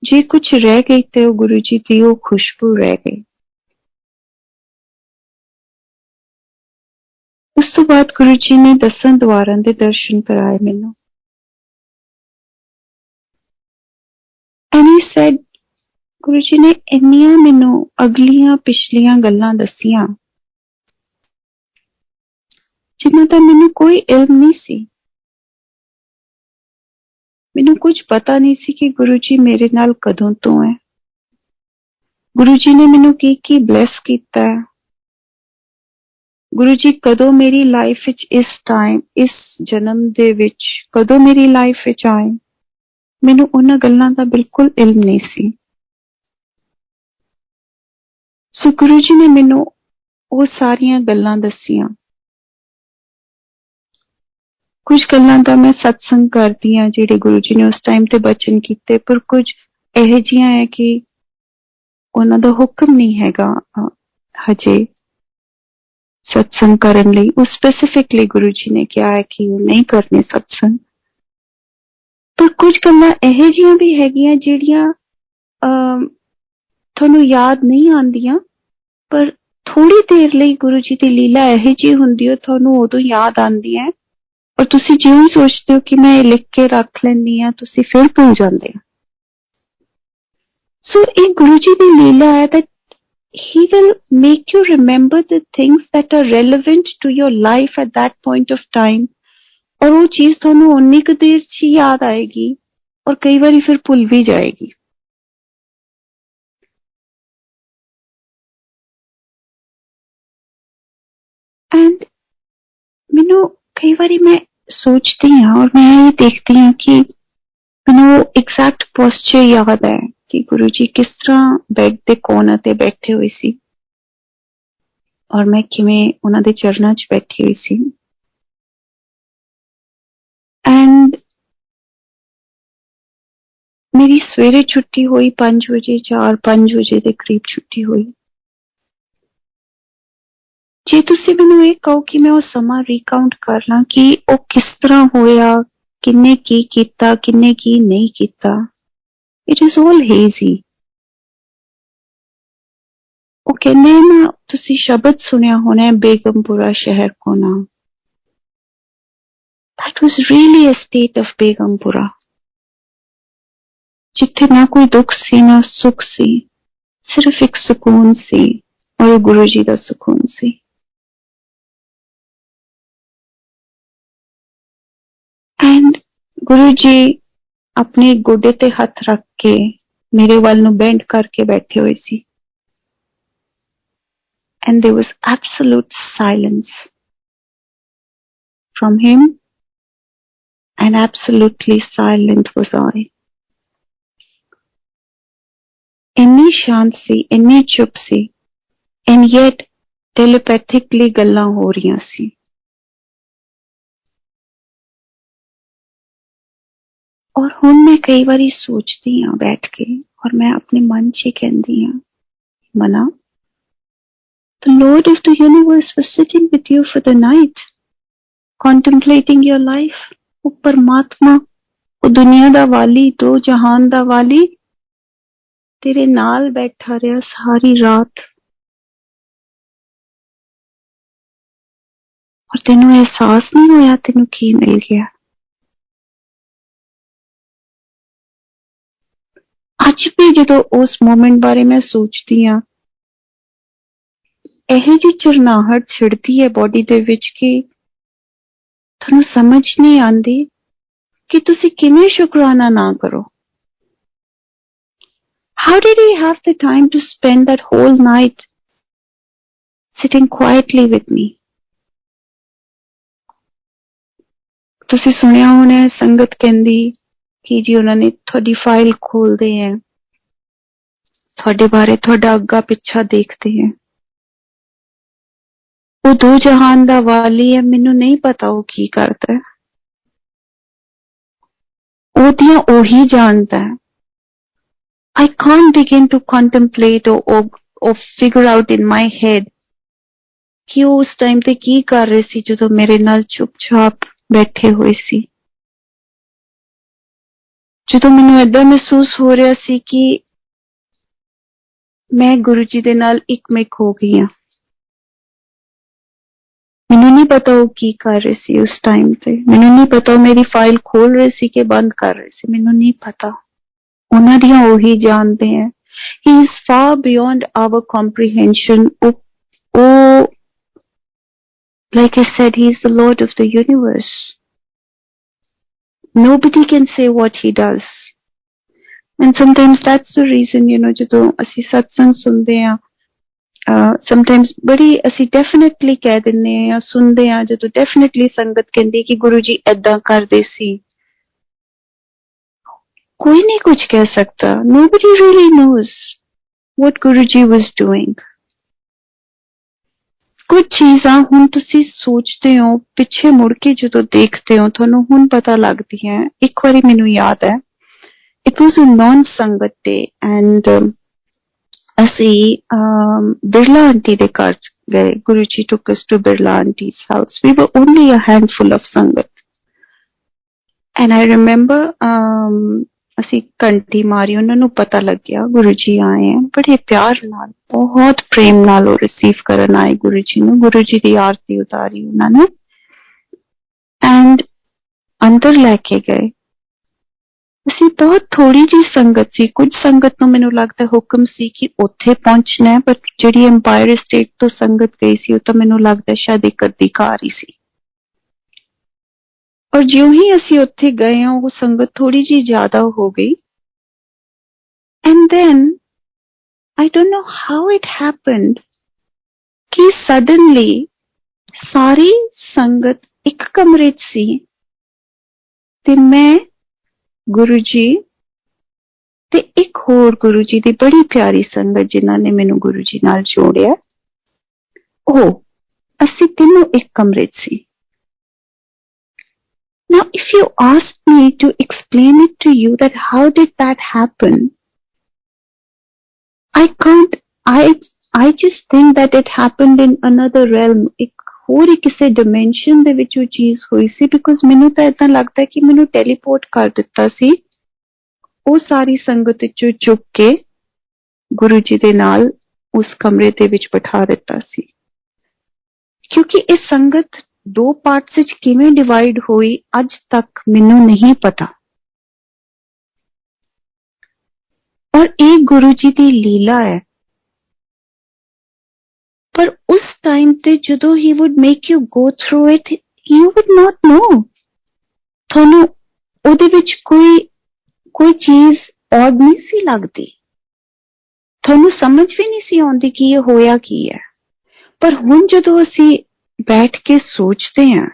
ਜੇ ਕੁਛ ਰਹਿ ਗਈ ਤੇ ਉਹ ਗੁਰੂ ਜੀ ਦੀ ਉਹ ਖੁਸ਼ਬੂ ਰਹਿ ਗਈ। ਉਸ ਤੋਂ ਬਾਅਦ ਗੁਰੂ ਜੀ ਨੇ 10 ਦੁਆਰਾਂ ਦੇ ਦਰਸ਼ਨ ਕਰਾਏ ਮੈਨੂੰ। And he said, Guru ji ਨੇ ਇੰਨੀਆਂ ਮੈਨੂੰ ਅਗਲੀਆਂ ਪਿਛਲੀਆਂ ਗੱਲਾਂ ਦੱਸੀਆਂ ਜਿਨ੍ਹਾਂ ਦਾ ਮੈਨੂੰ ਕੋਈ ਇਲਮ ਨਹੀਂ ਸੀ। ਮੈਨੂੰ ਕੁਝ ਪਤਾ ਨਹੀਂ ਸੀ ਕਿ ਗੁਰੂ ਜੀ ਮੇਰੇ ਨਾਲ ਕਦੋਂ ਤੋਂ ਹੈ, ਗੁਰੂ ਜੀ ਨੇ ਮੈਨੂੰ ਕੀ ਬਲੈਸ ਕੀਤਾ ਹੈ, ਗੁਰੂ ਜੀ ਕਦੋਂ ਮੇਰੀ ਲਾਈਫ ਵਿੱਚ, ਇਸ ਟਾਈਮ, ਇਸ ਜਨਮ ਦੇ ਵਿੱਚ ਕਦੋਂ ਮੇਰੀ ਲਾਈਫ ਵਿੱਚ ਆਏ। ਮੈਨੂੰ ਉਹਨਾਂ ਗੱਲਾਂ ਦਾ ਬਿਲਕੁਲ ਇਲਮ ਨਹੀਂ ਸੀ। ਸੋ ਗੁਰੂ ਜੀ ਨੇ ਮੈਨੂੰ ਉਹ ਸਾਰੀਆਂ ਗੱਲਾਂ ਦੱਸੀਆਂ। ਕੁਝ ਗੱਲਾਂ ਤਾਂ ਮੈਂ ਸਤਸੰਗ ਕਰਦੀ ਹਾਂ ਜਿਹੜੇ ਗੁਰੂ ਜੀ ਨੇ ਉਸ ਟਾਈਮ ਤੇ ਬਚਨ ਕੀਤੇ, ਪਰ ਕੁਝ ਇਹੋ ਜਿਹੀਆਂ ਹੈ ਕਿ ਉਹਨਾਂ ਦਾ ਹੁਕਮ ਨਹੀਂ ਹੈਗਾ ਹਜੇ ਸਤਸੰਗ ਕਰਨ ਲਈ। ਉਹ ਸਪੈਸੀਫਿਕਲੀ ਗੁਰੂ ਜੀ ਨੇ ਕਿਹਾ ਹੈ ਕਿ ਉਹ ਨਹੀਂ ਕਰਨੇ ਸਤਸੰਗ। ਪਰ ਕੁਝ ਗੱਲਾਂ ਇਹੋ ਜਿਹੀਆਂ ਵੀ ਹੈਗੀਆਂ ਜਿਹੜੀਆਂ ਤੁਹਾਨੂੰ ਯਾਦ ਨਹੀਂ ਆਉਂਦੀਆਂ, ਪਰ ਥੋੜੀ ਦੇਰ ਲਈ ਗੁਰੂ ਜੀ ਦੀ ਲੀਲਾ ਇਹੋ ਜਿਹੀ ਹੁੰਦੀ ਹੈ, ਤੁਹਾਨੂੰ ਉਦੋਂ ਯਾਦ ਆਉਂਦੀ ਹੈ, ਔਰ ਤੁਸੀਂ ਜਿਉਂ ਹੀ ਸੋਚਦੇ ਹੋ ਕਿ ਮੈਂ ਇਹ ਲਿਖ ਕੇ ਰੱਖ ਲੈਂਦੀ ਹਾਂ, ਤੁਸੀਂ ਫਿਰ ਭੁੱਲ ਜਾਂਦੇ ਹੋ। ਸੋ ਇਹ ਗੁਰੂ ਜੀ ਦੀ ਲੀਲਾ ਹੈ that he will make you remember the things that are relevant to your life at that point of time, ਔਰ ਉਹ ਚੀਜ਼ ਤੁਹਾਨੂੰ ਉਨੀ ਕੁ ਦੇਰ 'ਚ ਹੀ ਯਾਦ ਆਏਗੀ, ਔਰ ਕਈ ਵਾਰੀ ਫਿਰ ਭੁੱਲ ਵੀ ਜਾਏਗੀ। ਐਂਡ ਮੈਨੂੰ ਕਈ ਵਾਰੀ ਮੈਂ ਸੋਚਦੀ ਹਾਂ ਔਰ ਮੈਂ ਇਹ ਦੇਖਦੀ ਹਾਂ ਕਿ ਮੈਨੂੰ ਐਗਜ਼ੈਕਟ ਪੋਸਚਰ ਯਾਦ ਹੈ ਕਿ ਗੁਰੂ ਜੀ ਕਿਸ ਤਰ੍ਹਾਂ ਬੈੱਡ ਦੇ ਕੋਨੇ ਤੇ ਬੈਠੇ ਹੋਏ ਸੀ, ਔਰ ਮੈਂ ਕਿਵੇਂ ਉਹਨਾਂ ਦੇ ਚਰਨਾਂ 'ਚ ਬੈਠੀ ਹੋਈ ਸੀ। ਐਂਡ ਮੇਰੀ ਸਵੇਰੇ ਛੁੱਟੀ ਹੋਈ 5 ਵਜੇ, 4-5 ਵਜੇ ਦੇ ਕਰੀਬ ਛੁੱਟੀ ਹੋਈ। ਜੇ ਤੁਸੀਂ ਮੈਨੂੰ ਇਹ ਕਹੋ ਕਿ ਮੈਂ ਉਹ ਸਮਾਂ ਰੀਕਾਊਂਟ ਕਰ ਲਾਂ ਕਿ ਉਹ ਕਿਸ ਤਰ੍ਹਾਂ ਹੋਇਆ, ਕਿੰਨੇ ਕੀ ਕੀਤਾ, ਕਿੰਨੇ ਕੀ ਨਹੀਂ ਕੀਤਾ, ਇਟ ਇਜ਼ ਆਲ ਹੇਜ਼ੀ। ਉਹ ਕਹਿੰਦੇ ਨਾ, ਤੁਸੀਂ ਸ਼ਬਦ ਸੁਣਿਆ ਹੋਣਾ, ਬੇਗਮਪੁਰਾ ਸ਼ਹਿਰ ਕੋ ਨਾਮ। That was really a state of Begumpura, जिथे ना कोई दुख सी ना सुख सी, सिर्फ एक सुकून सी, और गुरु जी का सुकून सी। एंड गुरु जी अपने गोडे ते हथ रख के मेरे वाल नू बेंड करके बैठे हुए सी। And there was absolute silence from him, and absolutely silent was I. ਇੰਨੀ ਸ਼ਾਂਤ ਸੀ, ਇੰਨੀ ਚੁੱਪ ਸੀ, and yet telepathically ਗੱਲਾਂ ਹੋ ਰਹੀਆਂ ਸੀ। और ਹੁਣ मैं कई बारी सोचती हाँ बैठ के, और मैं अपने मन च ही कहती हाँ, मना, the Lord of the universe was sitting with you for the night, contemplating your life. वो परमात्मा, वो दुनिया दा वाली, दो जहान दा वाली, तेरे नाल बैठा रहा सारी रात, और तेनू एहसास नहीं होया तेनू की मिल गया। अज भी जो उस मोमेंट बारे मैं सोचती हाँ, यही जी चिरनाहट छिड़ती है बॉडी दे विच कि तुहानू समझ नहीं आती कि तुसी किवें शुकराना ना करो। How did he have the time to spend that whole night sitting quietly with me? तुसी सुनिया होना है संगत कहंदी कि जी उन्होंने थोड़ी फाइल खोलते हैं, थोड़े बारे थोड़ा अग्गा पिछा देखते हैं। वो दो जहान दा वाली है, मैनू नहीं पता वो की करता है, ओदियां ओही जानता है। I can't begin to contemplate or figure out in my head कि वो उस टाइम पे की कर रहे सी जो मेरे नाल चुपचाप बैठे हुए सी। जो मैनू ऐदा महसूस हो रहा सी कि मैं गुरु जी दे नाल इकमिक हो गई हाँ। मैनू नहीं पता वो की कर रहे सी उस टाइम पे, मैनू नहीं पता वो मेरी फाइल खोल रहे सी कि बंद कर रहे सी, मैनू नहीं पता। उन्हां दियां ओही जानते हैं। He is far beyond our comprehension. Oh, like I said, he is the Lord of the universe. Nobody can say what he does. And sometimes that's the reason, जो असी सत्संग सुनते हैं, sometimes बड़ी असी definitely कह दिन्ने हैं, सुनते हैं, जो definitely संगत कहती कि गुरु जी ऐदा करदे सी। कोई नहीं कुछ कह सकता। Nobody really knows what Guruji was doing. कुछ चीज़ां हुण तुसी सोचते हो, पिछे मुड़ के जो देखते हो, तुहानू हुण पता लगदी है। एक बारी मैनू याद है, it was a non-संगत day and असी बिरला आंटी दे घर गए। Guruji took us to Birla Auntie's house. We were only a handful of संगत. And I remember असी घंटी मारी, उन्होंने पता लग गया गुरु जी आए हैं। बड़े प्यार नाल, बहुत प्रेम नाल रिसीव करन आए गुरु जी नू। गुरु जी दी आरती उतारी उन्होंने एंड अंदर लैके गए। असी बहुत थोड़ी जी संगत सी, कुछ संगत नू मैनू लगदा हुक्म सी कि उत्थे पहुंचना है, पर जिहड़ी एम्पायर स्टेट तो संगत गई सी, तो मैनू लगदा शायद एक अद्धी कार ही सी। और ज्यों ही असी उत्थे गए हैं, वो संगत थोड़ी जी ज्यादा हो गई। And then I don't know how it happened कि सडनली सारी संगत एक कमरे च सी ते मैं, गुरु जी ते एक होर गुरु जी दी बड़ी प्यारी संगत जिन्हां ने मैनू गुरु जी नाल जोड़िया, ओ असी तीनों एक कमरे च सी। Now, if you ask me to explain it to you that how did that happen, I can't. I just think that it happened in another realm. एक होर ही किसी dimension दे विच वो चीज हुई सी, because मैनू तो ऐसा लगता है कि मैनू टेलीपोर्ट कर दिता सी। वो सारी संगत विचों चुक के गुरु जी दे नाल उस कमरे दे विच बिठा दिता सी, क्योंकि इस संगत दो पार्ट्स विच किवें डिवाइड होई अज तक मैनू नहीं पता। और ये गुरु जी की लीला है। पर उस टाइम ते जदों he would make you go through it, you would not know, थानू ओदे विच कोई चीज ऑड नहीं सी लगदी, थानू समझ भी नहीं सी आउंदी कि ये होया की है। पर हुण जदों असी बैठ के सोचते हैं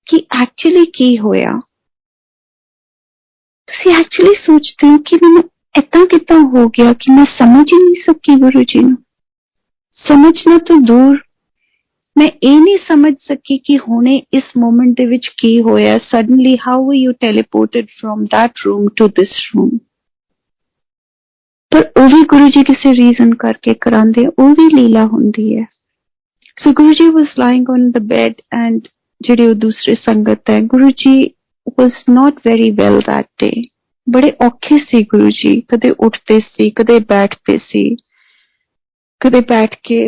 कि एक्चुअली की होया, तुसी एक्चुअली सोचते हो कि मैनू इतना कितना हो गया कि मैं समझ ही नहीं सकी गुरु जी नू। समझना तो दूर, मैं ये नहीं समझ सकी कि हुणे इस मोमेंट दे विच की होया, suddenly how were you teleported from that room to this room. पर वो भी गुरु जी किसी रीजन करके करांदे, वो भी लीला हुंदी है। So Guru ji was lying on the bed and जेडे वो दूसरे संगत है, Guru ji was not very well that day. बड़े औखे सी गुरु जी, कदे उठते सी, कदे बैठते सी, कदे बैठ के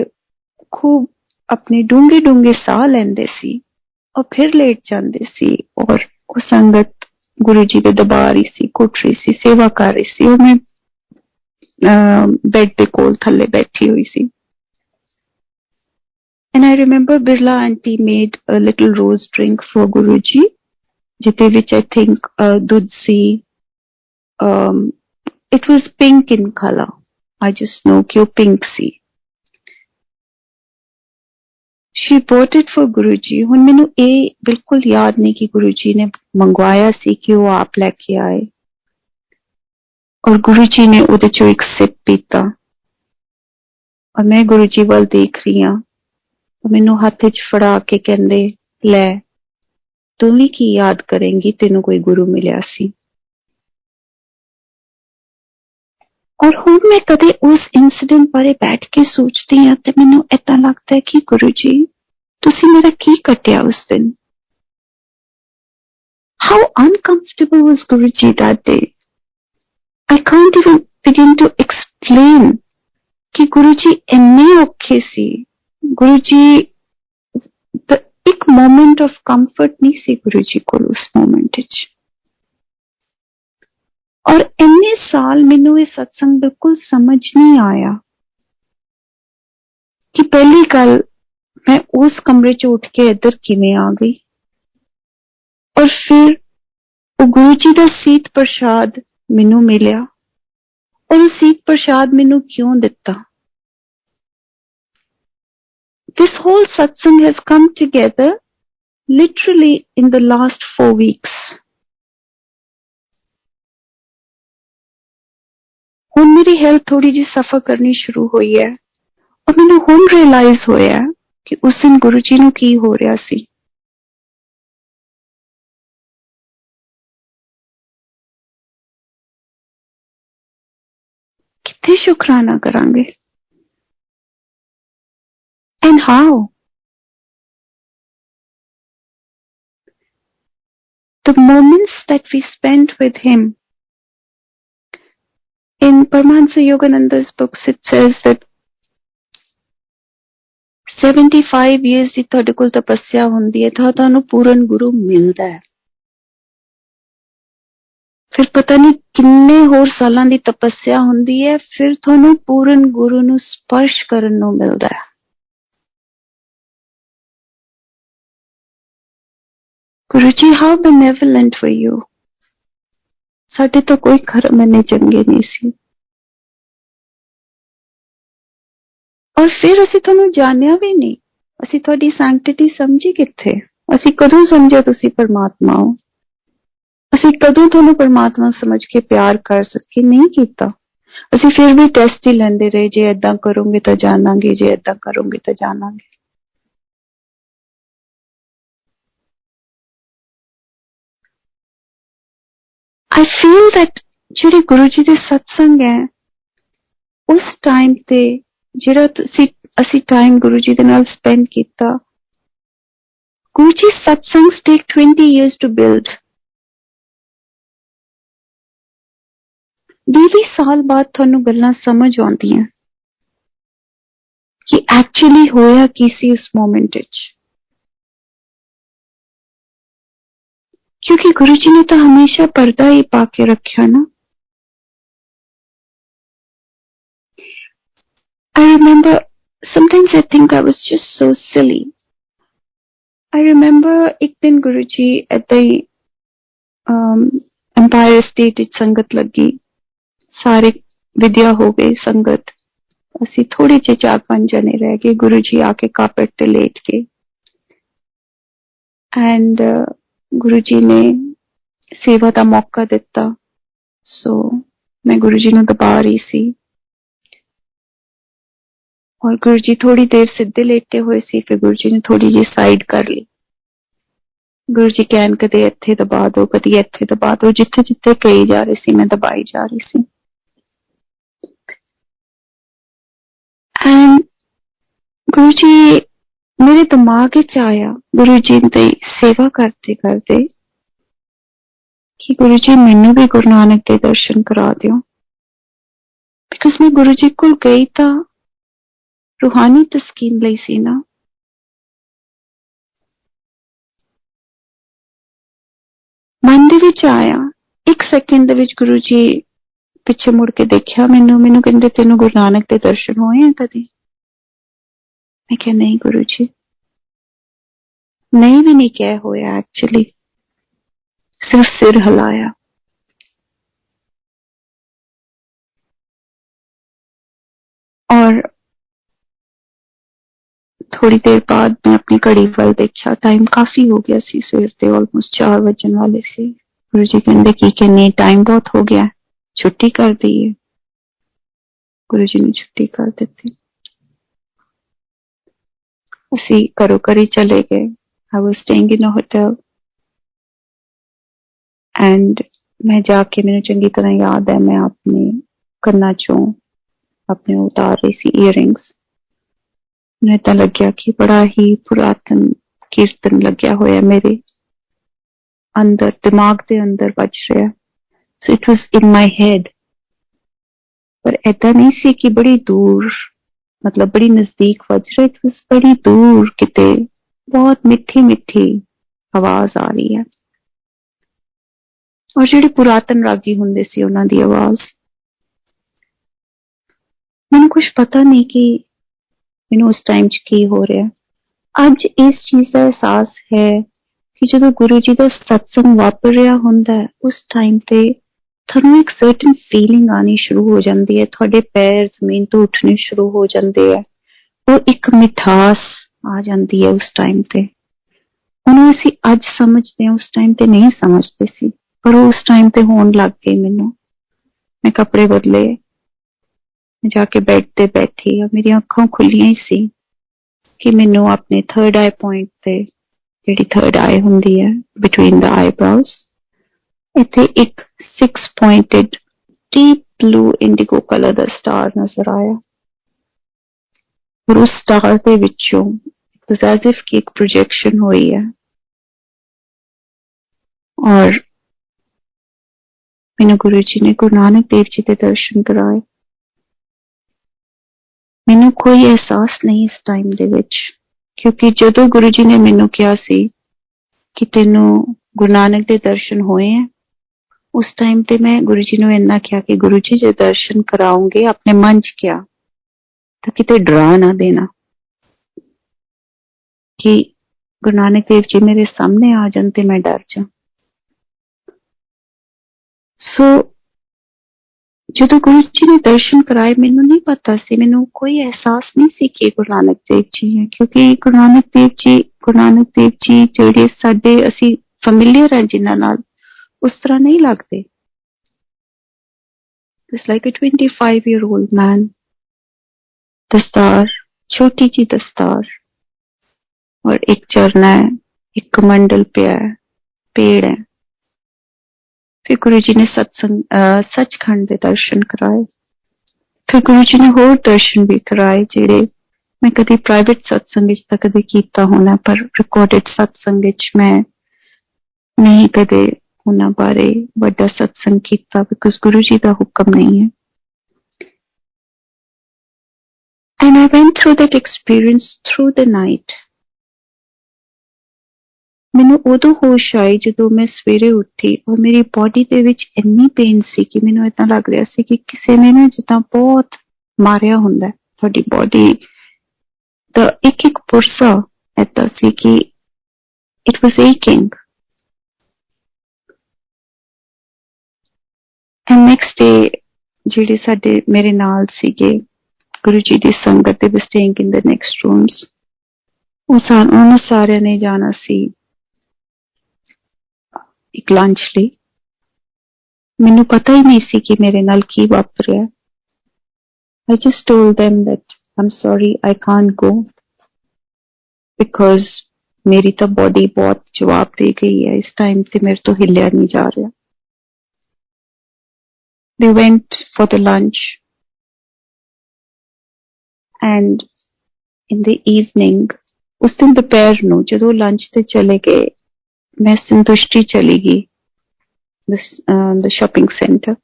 खूब अपने डूंगे डूंगे साह लेंदे सी और फिर लेट जाते सी। और वो संगत गुरु जी के दबा रही सी, कुट रही सी, सेवा कर रही सी, और मैं बेड के कोल थल्ले बैठी हुई सी। And I remember Birla auntie made a little rose drink for Guruji, jite which I think dudh si. It was pink in color. I just know कि वो pink C. She bought it for Guruji। हुण मैनू ये बिल्कुल याद नहीं कि गुरुजी ने मंगवाया सी कि वो आप लेके आए। और गुरुजी ने उहदे चों एक सिप पीता और मैं गुरुजी वाल देख रही हां, मैनू हत्थ च फड़ा के कहंदे, लै तू भी की याद करेंगी, तेनू कोई गुरु मिलिया सी। और हुण मैं कदे उस इंसिडेंट बारे बैठ के सोचती हां ते मैनू ऐसा लगता है कि गुरुजी तुसी मेरा की कटिया उस दिन। How uncomfortable was Guruji that day. I can't even begin to explain कि गुरुजी इन्ने औखे सी। गुरुजी एक मोमेंट ऑफ कंफर्ट नहीं सी गुरुजी को उस मोमेंट विच। और इन्ने साल मैनू ये सत्संग बिल्कुल समझ नहीं आया कि पहली गल मैं उस कमरे च उठ के इधर किवें आ गई, और फिर वो गुरु जी का सीत प्रसाद मैनू मिलिया, और वो सीत प्रसाद मैनू क्यों दिता। This whole satsang has come together literally in the last 4 weeks. हुण मेरी हेल्थ थोड़ी जी सफर करनी शुरू हुई है, और मैनू हुण रियलाइज होया कि उस दिन गुरु जी नू की हो रहा सी। कित्थे शुकराना करांगे। And how? The moments that we spent with him. In Paramahansa Yogananda's books it says that 75 years ਦੀ ਤੁਹਾਡੇ ਕੋਲ ਤਪੱਸਿਆ ਹੁੰਦੀ ਹੈ ਤਾਂ ਤੁਹਾਨੂੰ ਪੂਰਨ ਗੁਰੂ ਮਿਲਦਾ ਹੈ। ਫਿਰ ਪਤਾ ਨਹੀਂ ਕਿੰਨੇ ਹੋਰ ਸਾਲਾਂ ਦੀ ਤਪੱਸਿਆ ਹੁੰਦੀ ਹੈ, ਫਿਰ ਤੁਹਾਨੂੰ ਪੂਰਨ ਗੁਰੂ ਨੂੰ ਸਪਰਸ਼ ਕਰਨ ਨੂੰ ਮਿਲਦਾ ਹੈ। Guru ji how benevolent were you। ਸਾਡੇ ਤਾਂ ਕੋਈ ਕਰਮ ਇੰਨੇ ਚੰਗੇ ਨਹੀਂ ਸੀ। और फिर असी तुहानू जानिया भी नहीं, असी तुहाडी सैंक्टिटी समझी कित्थे। असी कदों समझिया तुसी परमात्मा हो, असी कदों तुहानू परमात्मा समझ के प्यार कर सके, नहीं कीता। असी फिर भी टेस्ट ही लेंदे रहे, जे ऐदां करोगे तो जानांगे, जे ऐदां करोगे तो जानांगे। आई फील दैट जेडे गुरु जी दे सत्संग है उस टाइम ते जेड़ा असी टाइम गुरु जी दे नाल स्पेंड कीता, गुरु जी सत्संग टेक 20 years to build। 20 साल बाद थानू गल्लां समझ आउंदियां कि एक्चुअली होया की सी उस मोमेंट विच। क्योंकि गुरुजी ने तो हमेशा पर्दा ही पाके रखा ना। I remember sometimes I think I was just so silly. I remember एक दिन गुरुजी ਏਦਾਂ ही एम्पायर स्टेट विच संगत लगी, सारे विद्या हो गए संगत, ਅਸੀਂ थोड़े जे 4-5 जने रह गए। गुरुजी आके कार्पेट ते लेट के एंड गुरुजी ने सेवा का मौका दिता। सो मैं गुरुजी नूं दबा रही सी और गुरुजी थोड़ी देर सीधे लेटे हुए सी, फिर गुरुजी ने थोड़ी जी साइड कर ली। गुरुजी कहन कदे इत्थे दबा दो, कदी इत्थे दबा दो, जिथे जिथे कही जा रही सी मैं दबाई जा रही सी। एंड गुरुजी मेरे दिमाग विच आया गुरुजी दी सेवा करते करते कि गुरुजी मैनू भी गुरु नानक के दर्शन करा दिओ। बिकॉज मैं गुरुजी कोल गई तां रूहानी तस्कीन लई सी ना। मन दे विच आया, एक सेकंड दे विच गुरुजी पिछे मुड़ के देखिया मैनू, मैनू कहंदे तेनू गुरु नानक के दर्शन होए हैं कदी? मैं क्या नहीं गुरुजी, नहीं भी नहीं क्या होया एक्चुअली, सिर्फ सिर हिलाया। और थोड़ी देर बाद मैं अपनी घड़ी वाल देखा, टाइम काफी हो गया सी, सवेर के ऑलमोस्ट 4 बजन वाले सी। गुरुजी कहंदे की कहने टाइम बहुत हो गया, छुट्टी कर दी है। गुरुजी ने छुट्टी कर दी। असी घरों घरी चले गए। I was staying in a hotel and मैं जाके, मैंने चंगी तरह याद है, मैं अपने कन्ना चों अपने उतार रही सी ईयरिंग्स। मैंने तो लग्या कि बड़ा ही पुरातन कीर्तन लग्या होया मेरे अंदर, दिमाग के अंदर बज रहा। So it was in my head, पर ऐसा नहीं सी कि बड़ी दूर, मतलब बड़ी नजदीक बज रहा। इट वाज बड़ी दूर किते, बहुत मिठी मिठी आवाज आ रही है। और ਜਿਹੜੇ पुरातन रागी ਹੁੰਦੇ ਸੀ ਉਹਨਾਂ ਦੀ आवाज। ਮੈਨੂੰ कुछ पता नहीं कि मैनू उस टाइम च की हो रहा। अज इस चीज का एहसास है कि जो गुरु जी का सत्संग वापर रहा हुंदा है, उस टाइम ते थानू एक सर्टन फीलिंग आनी शुरू हो जाती है, थोड़े पैर जमीन तो उठने शुरू हो जाते हैं, वो एक मिठास आ जाती है उस टाइम ते। उन्होंने असी अज समझते हैं, उस टाइम ते नहीं समझते सी, पर उस टाइम ते होन लग गई। मैनू, मैं कपड़े बदले, मैं जाके बेड ते बैठी, मेरी अखां खुलियां ही सी कि मैनू अपने थर्ड आई पॉइंट ते, जिहड़ी थर्ड आई हुंदी है बिटवीन द आईब्रोज, इत्थे एक 6 pointed deep blue Indigo colour दा स्टार नजर आया। और उस स्टार दे विचों इट वाज एज इफ कि एक प्रोजेक्शन हुई है और मैनू गुरु जी ने गुरु नानक देव जी के दर्शन कराए। मैनू कोई एहसास नहीं इस टाइम दे विच, क्योंकि जदों गुरु जी ने मैनू कहा सी कि तेनू गुरु नानक के दर्शन होए हैं, उस टाइम ते मैं गुरु जी नूं इन्ना कहा कि गुरु जी जो दर्शन कराओगे अपने मन च क्या, तो किते डरा ना देना कि गुरु नानक देव जी मेरे सामने आ जान ते मैं डर जा। सो जो गुरु जी ने दर्शन कराए, मैनू नहीं पता सी, मैनू कोई एहसास नहीं सी कि गुरु नानक देव जी है, क्योंकि गुरु नानक देव जी जेड़े साडे असी फैमिलियर है जिन्हां नाल, उस तरह नहीं लगते। It's like a 25-year-old man, दस्तार, छोटी जी दस्तार और एक चरना है, एक कमंडल पिया है, पेड़ है। फिर गुरु जी ने सचखंड के दर्शन कराए। फिर गुरु जी ने होर दर्शन भी कराए जेड़े मैं कभी प्राइवेट सत्संग तो कभी कीता होना, पर रिकॉर्डेड सत्संग मैं नहीं कदे उन्हां बारे बड़ा सत्संग कीता, बिकॉज गुरु जी का हुक्म नहीं है। And I went through that experience through the night. ਮੈਨੂੰ ਉਦੋਂ ਹੋਸ਼ ਆਈ ਜਦੋਂ ਮੈਂ ਸਵੇਰੇ ਉੱਠੀ ਔਰ ਮੇਰੀ ਬੋਡੀ ਦੇ ਵਿੱਚ ਇੰਨੀ ਪੇਨ ਸੀ ਕਿ ਮੈਨੂੰ ਏਦਾਂ ਲੱਗ ਰਿਹਾ ਸੀ ਕਿ ਕਿਸੇ ਨੇ ਨਾ ਜਿੱਦਾਂ ਬਹੁਤ ਮਾਰਿਆ ਹੁੰਦਾ ਤੁਹਾਡੀ ਬੋਡੀ ਦਾ ਇੱਕ ਇੱਕ ਪੁਰਸਾ ਏਦਾਂ ਸੀ ਕਿ it was aching. And next day ਜਿਹੜੇ ਸਾਡੇ ਮੇਰੇ ਨਾਲ ਸੀਗੇ ਗੁਰੂ ਜੀ ਦੀ ਸੰਗਤ ਦੇ was staying in the next rooms, ਉਹਨਾਂ ਸਾਰਿਆਂ ਨੇ ਜਾਣਾ ਸੀ ਇੱਕ ਲੰਚ ਲਈ। ਮੈਨੂੰ ਪਤਾ ਹੀ ਨਹੀਂ ਸੀ ਕਿ ਮੇਰੇ ਨਾਲ ਕੀ ਵਾਪਰਿਆ। I just told them that I'm sorry, I can't go because ਮੇਰੀ ਤਾਂ ਬੋਡੀ ਬਹੁਤ ਜਵਾਬ ਦੇ ਗਈ ਹੈ ਇਸ ਟਾਈਮ ਤੇ ਮੇਰੇ ਤੋਂ ਹਿੱਲਿਆ ਨਹੀਂ ਜਾ ਰਿਹਾ। They went for the lunch and in the evening, ਉਸ ਦਿਨ ਦੁਪਹਿਰ ਨੂੰ ਜਦੋਂ ਲੰਚ ਤੇ ਚਲੇ ਗਏ ਮੈਂ ਸੰਤੁਸ਼ਟੀ ਚਲੀ ਗਈ the shopping center।